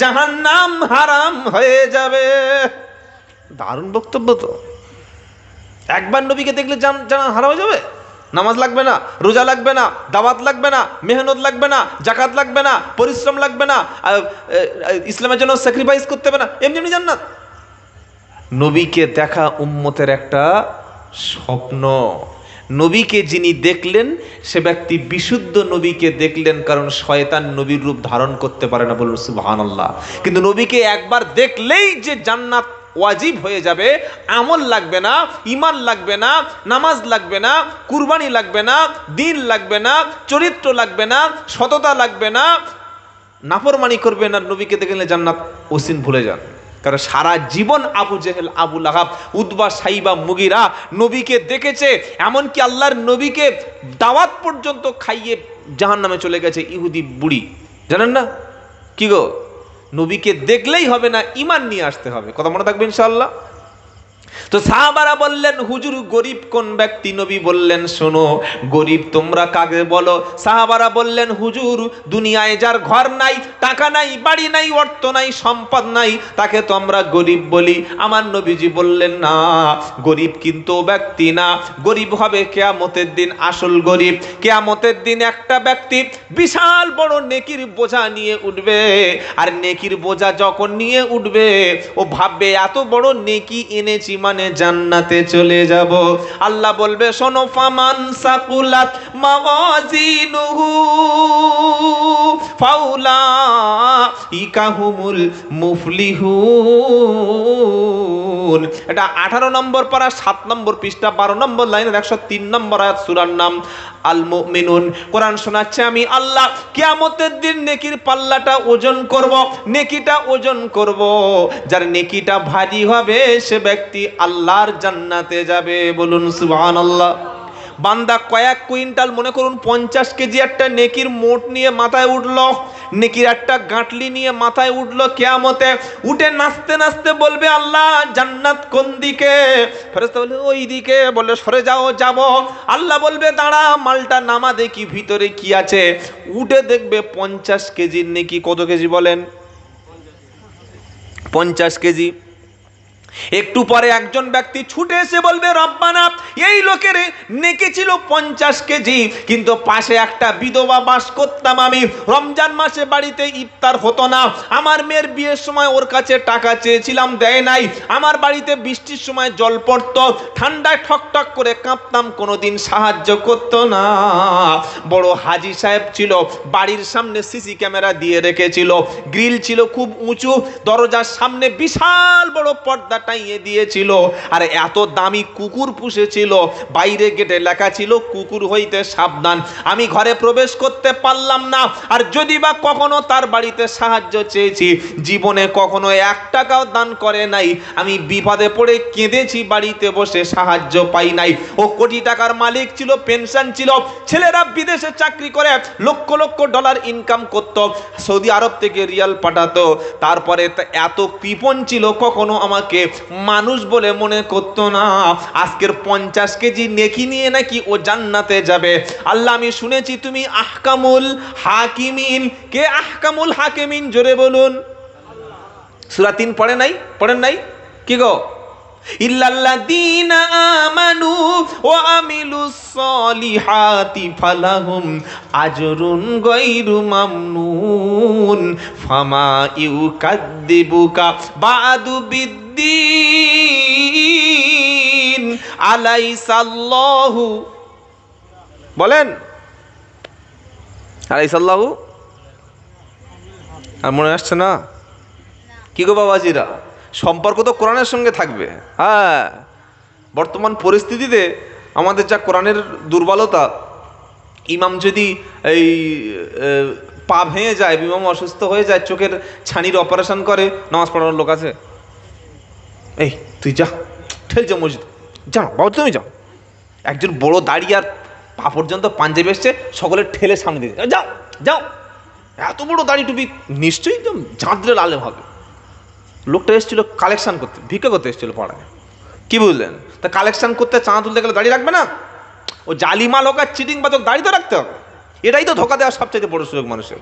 জাহান্নাম হারাম হয়ে যাবে। দারুণ বক্তব্য তো। একবার নবীকে দেখলে জাহান্নাম হারাম হয়ে যাবে? নামাজ লাগবে না, রোজা লাগবে না, দাওয়াত লাগবে না, মেহনত লাগবে না, জাকাত লাগবে না, পরিশ্রম লাগবে না, ইসলামের জন্য স্যাক্রিফাইস করতে হবে না, এমনি এমনি জান্নাত। নবীকে দেখা উম্মতের একটা স্বপ্ন। নবীকে যিনি দেখলেন সে ব্যক্তি বিশুদ্ধ নবীকে দেখলেন, কারণ শয়তান নবীর রূপ ধারণ করতে পারে না। বলুন সুবহানাল্লাহ। কিন্তু নবীকে একবার দেখলেই যে জান্নাত ওয়াজিব হয়ে যাবে, আমল লাগবে না, ঈমান লাগবে না, নামাজ লাগবে না, কুরবানি লাগবে না, দিন লাগবে না, চরিত্র লাগবে না, সততা লাগবে না, নাফরমানি করবে না, নবীকে দেখলে জান্নাত ওসিন ভুলে যান। কারণ সারা জীবন আবু জেহেল, আবু লাহাব, উতবা, সাইবা, মুগিরা নবীকে দেখেছে, এমনকি আল্লাহর নবীকে দাওয়াত পর্যন্ত খাইয়ে জাহান্নামে চলে গেছে ইহুদি বুড়ি, জানেন না? কি গো, নবীকে দেখলেই হবে না, ঈমান নিয়ে আসতে হবে। কথা মনে থাকবে ইনশাআল্লাহ। তো সাহাবারা বললেন, হুজুর গরিব কোন ব্যক্তি? নবী বললেন, শোনো, গরিব তোমরা কাকে বলো? সাহাবারা বললেন, হুজুর দুনিয়ায় যার ঘর নাই, টাকা নাই, বাড়ি নাই, অর্থ নাই, সম্পদ নাই, তাকে তো আমরা গরিব বলি। আমার নবীজি বললেন, না, গরিব কিন্তু ব্যক্তি না, গরিব হবে কিয়ামতের দিন আসল গরিব। কিয়ামতের দিন একটা ব্যক্তি বিশাল বড় নেকির বোঝা নিয়ে উঠবে, আর নেকির বোঝা যখন নিয়ে উঠবে ও ভাববে এত বড় নেকি এনেছি মানে জান্নাতে চলে যাব। আল্লাহ বলবে, শোনো, ফামান সাকুলাত মাওয়াজিনুহু ফাউলাইকা হুমুল মুফলিহুন। এটা 18 নম্বর পারা 7 নম্বর পৃষ্ঠা 12 নম্বর লাইনের 103 নম্বর আয়াত, সূরার নাম আল মুমিনুন। কোরআন শোনাচ্ছে আমি আল্লাহ কিয়ামতের দিন নেকির পাল্লাটা ওজন করব, নেকিটা ওজন করব। যার নেকিটা ভারী হবে সে ব্যক্তি আল্লাহর জান্নাতে যাবে। বলুন সুবহানাল্লাহ। বান্দা কয়েক কুইন্টাল, মনে করুন 50 কেজি একটা নেকির মোট নিয়ে মাথায় উঠলো, নেকির একটা গাঁটলি নিয়ে মাথায় উঠলো, কিয়ামতে উঠে নাচতে নাচতে বলবে, আল্লাহ জান্নাত কোন দিকে? ফেরেশতা বলে, ওই দিকে। বলে, সরে যাও, যাব। আল্লাহ বলবে, দাঁড়া, মালটা নামা দেখি ভিতরে কি আছে। উঠে দেখবে 50 কেজির নেকি। কত কেজি বলেন? 50 কেজি। একটু পরে একজন ব্যক্তি ছুটে এসে বলবে, রব্বানা, এই লোকের নেকি ছিল 50 কেজি, কিন্তু পাশে একটা বিধবা বাস করতাম আমি, রমজান মাসে বাড়িতে ইফতার হতো না, আমার মেয়ের বিয়ের সময় ওর কাছে টাকা চেয়েছিলাম, দেয় নাই, আমার বাড়িতে বৃষ্টির সময় জল পড়তো, ঠান্ডায় ঠকঠক করে কাঁপতাম, কোনোদিন সাহায্য করতো না। বড় হাজি সাহেব ছিল, বাড়ির সামনে সিসি ক্যামেরা দিয়ে রেখেছিল, গ্রিল ছিল খুব উঁচু, দরজার সামনে বিশাল বড় পর্দা টাইয়ে দিয়েছিল, আর এত দামি কুকুর পুষেছিল, বাইরে গেটে লেখা ছিল কুকুর হইতে সাবধান। আমি ঘরে প্রবেশ করতে পারলাম না, আর যদি বা কখনো তার বাড়িতে সাহায্য চেয়েছি, জীবনে কখনো 1 টাকাও দান করে নাই। আমি বিপদে পড়ে কেঁদেছি, বাড়িতে বসে সাহায্য পাই নাই। ও কোটি টাকার মালিক ছিল, পেনশন ছিল, ছেলেরা বিদেশে চাকরি করে লক্ষ লক্ষ ডলার ইনকাম করত, সৌদি আরব থেকে রিয়াল পাঠাতো, তারপরে এত কৃপণ ছিল, কখনো আমাকে মানুষ বলে মনে করতো না। আজকের 50 কেজি নেকি নিয়ে নাকি ও জান্নাতে যাবে। আল্লাহ, আমি শুনেছি তুমি আহকামুল হাকিমিন। কে আহকামুল হাকিমিন? জোরে বলুন। সূরা 3 পড়েন নাই? কি গো? ইল্লাল্লাযীনা আমানু ওয়া আমিলুস সলিহাতি ফালাহুম আজরুন গায়রু মামনুন ফামা ইউকাদ্দিবুকা বাদু বিদ্দিন আলাইসাল্লাহু, বলেন আলাইসাল্লাহু। আর মনে আসছে না? কি গো বাবাজিরা, সম্পর্ক তো কোরআনের সঙ্গে থাকবে। হ্যাঁ, বর্তমান পরিস্থিতিতে আমাদের যা কোরআনের দুর্বলতা, ইমাম যদি এই পা ভেঙে যায়, ইমাম অসুস্থ হয়ে যায়, চোখের ছানির অপারেশন করে, নামাজ পড়ানোর লোক আছে? এই তুই যা, ঠেলছে মসজিদ, যাও বাবা তুমি যাও। একজন বড় দাড়ি আর পা পর্যন্ত পাঞ্জাবি এসছে, সকলে ঠেলে সামনে দিয়ে, যাও যাও। এত বড় দাড়ি টুপি, নিশ্চয়ই একদম ঝাঁদরে লালে হবে। লোকটা এসেছিল কালেকশন করতে, ভিক্ষা করতে এসেছিল পাড়ায়, কি বুঝলেন? তা কালেকশন করতে চাঁদা তুলতে গেলে দাড়ি রাখবে না? ও জালিমাল হোক আর চিটিং বাদক, দাড়ি তো রাখতে হবে। এটাই তো ধোকা দেওয়ার সবচেয়ে বড় সুযোগ মানুষের,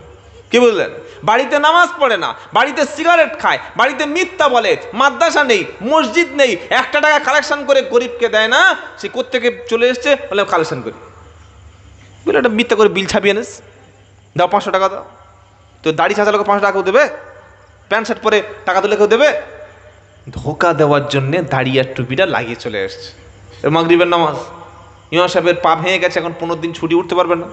কি বুঝলেন? বাড়িতে নামাজ পড়ে না, বাড়িতে সিগারেট খায়, বাড়িতে মিথ্যা বলে, মাদ্রাসা নেই, মসজিদ নেই, 1 টাকা কালেকশন করে গরিবকে দেয় না, সে কোত্থেকে চলে এসছে বলে কালেকশন করি, বলে এটা মিথ্যা করে বিল ছাপিয়ে নিস, দাও 500 টাকা দাও। তো দাড়ি ছাঁচা লোক 500 টাকা কেউ দেবে? প্যান্ট শার্ট পরে টাকা তুলে কেউ দেবে? ধোকা দেওয়ার জন্যে দাড়ি আর টুপিটা লাগিয়ে চলে এসছে। মাগরিবের নামাজ, ইমাম সাহেবের পা ভেঙে গেছে, এখন 15 দিন ছুটি, উঠতে পারবে না।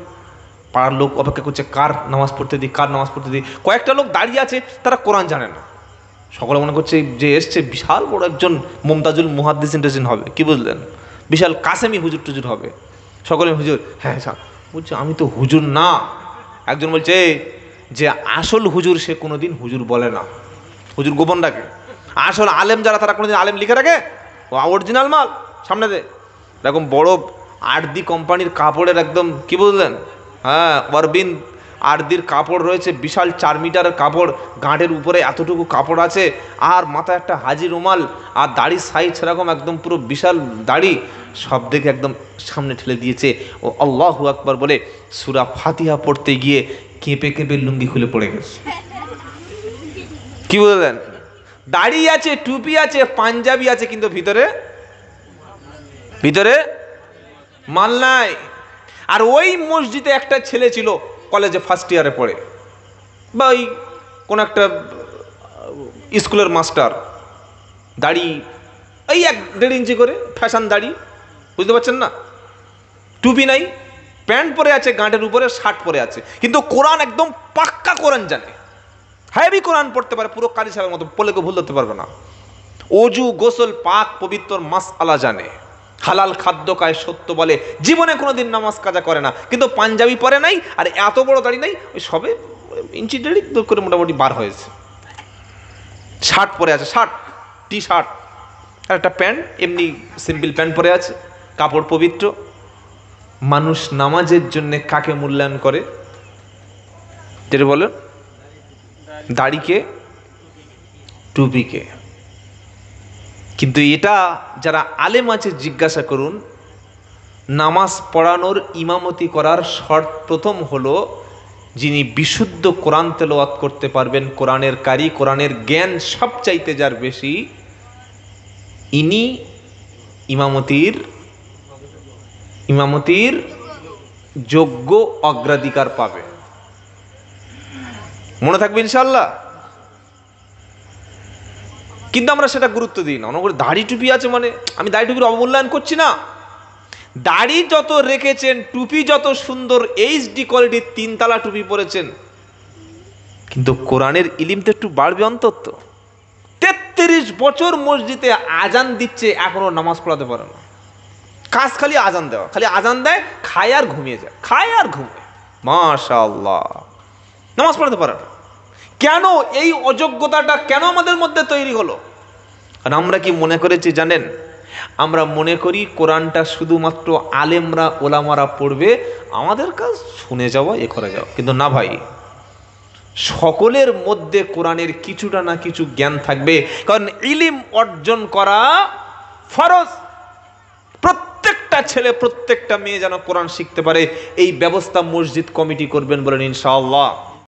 পাড়ার লোক অপেক্ষা করছে, কার নামাজ পড়তে দিই, কার নামাজ পড়তে দিই। কয়েকটা লোক দাঁড়িয়ে আছে, তারা কোরআন জানে না। সকলে মনে করছে যে এসছে বিশাল বড় একজন মুমতাজুল মুহাদ্দিসিন হবে, কি বুঝলেন? বিশাল কাসেমি হুজুর টুজুর হবে। সকলে হুজুর, হ্যাঁ বলছে আমি তো হুজুর না। একজন বলছে যে আসল হুজুর সে কোনোদিন হুজুর বলে না, হুজুর গোপন ডাকে। আসল আলেম যারা তারা কোনোদিন আলেম লিখে রাখে? ও অরিজিনাল মাল সামনে দে। এরকম বড় আরদি কোম্পানির কাপড়ের একদম কি বললেন, হ্যাঁ অরবিন্দ আরদির কাপড় রয়েছে, বিশাল 4 মিটারের কাপড়, গাঁটের উপরে এতটুকু কাপড় আছে, আর মাথায় একটা হাজি রুমাল, আর দাড়ির সাইজ সেরকম একদম পুরো বিশাল দাড়ি, সব দেখে একদম সামনে ঠেলে দিয়েছে। ও আল্লাহু আকবার বলে সূরা ফাতিহা পড়তে গিয়ে কেঁপে কেঁপে লুঙ্গি খুলে পড়ে গেছে। কি বললেন? দাড়ি আছে, টুপি আছে, পাঞ্জাবি আছে, কিন্তু ভিতরে ভিতরে মাল নাই। আর ওই মসজিদে একটা ছেলে ছিল, কলেজে ফার্স্ট ইয়ারে পড়ে, বা ওই কোন একটা স্কুলের মাস্টার, দাড়ি এই 1-1.5 ইঞ্চি করে ফ্যাশন দাড়ি, বুঝতে পারছেন না? টুপি নাই, প্যান্ট পরে আছে, গাঁটের উপরে শার্ট পরে আছে, কিন্তু কোরআন একদম পাক্কা কোরআন জানে, হেভি কোরআন পড়তে পারে, পুরো কারি সাহেবের মতো, বলে কেউ ভুল ধরতে পারবে না। অজু গোসল পাক পবিত্র মাসআলা জানে, হালাল খাদ্য খায়, সত্য বলে, জীবনে কোনোদিন নামাজ কাজা করে না, কিন্তু পাঞ্জাবি পরে নাই, আর এত বড় দাড়ি নাই, ওই সবে ইঞ্চি দেড়ি করে মোটামুটি বার হয়েছে। শার্ট পরে আছে, শার্ট টি শার্ট আর একটা প্যান্ট, এমনি সিম্পল প্যান্ট পরে আছে, কাপড় পবিত্র। মানুষ নামাজের জন্য কাকে মূল্যায়ন করে? যেটা বলেন, দাড়িকে, টুপিকে। কিন্তু এটা যারা আলেম আছে জিজ্ঞাসা করুন, নামাজ পড়ানোর ইমামতি করার শর্ত প্রথম হলো যিনি বিশুদ্ধ কোরআন তেলাওয়াত করতে পারবেন, কোরআনের কারি, কোরআনের জ্ঞান সবচাইতে যার বেশি, ইনি ইমামতির যোগ্য অগ্রাধিকার পাবে। মনে থাকবে ইনশাআল্লাহ। কিন্তু আমরা সেটা গুরুত্ব দিই না, অনেক করে দাড়ি টুপি আছে মানে আমি দাড়ি টুপির অবমূল্যায়ন করছি না। দাড়ি যত রেখেছেন, টুপি যত সুন্দর HD কোয়ালিটির 3 তালা টুপি পরেছেন, কিন্তু কোরআনের ইলিম তো একটু বাড়বে অন্তত। 33 বছর মসজিদে আজান দিচ্ছে, এখনো নামাজ পড়াতে পারে না। কাজ খালি আজান দেওয়া, খালি আজান দেয়, খায় আর ঘুমিয়ে যায়, খায় আর ঘুমায়। মাশাআল্লাহ, নামাজ পড়াতে পারে না। কেন এই অযোগ্যতাটা কেন আমাদের মধ্যে তৈরি হলো? আর আমরা কি মনে করেছি জানেন? আমরা মনে করি কোরআনটা শুধুমাত্র আলেমরা ওলামারা পড়বে, আমাদের কাজ শুনে যাওয়া, এ করে যাওয়া। কিন্তু না ভাই, সকলের মধ্যে কোরআনের কিছুটা না কিছু জ্ঞান থাকবে, কারণ ইলিম অর্জন করা ফরজ। প্রত্যেকটা ছেলে প্রত্যেকটা মেয়ে যেন কোরআন শিখতে পারে, এই ব্যবস্থা মসজিদ কমিটি করবেন বলেন ইনশাআল্লাহ।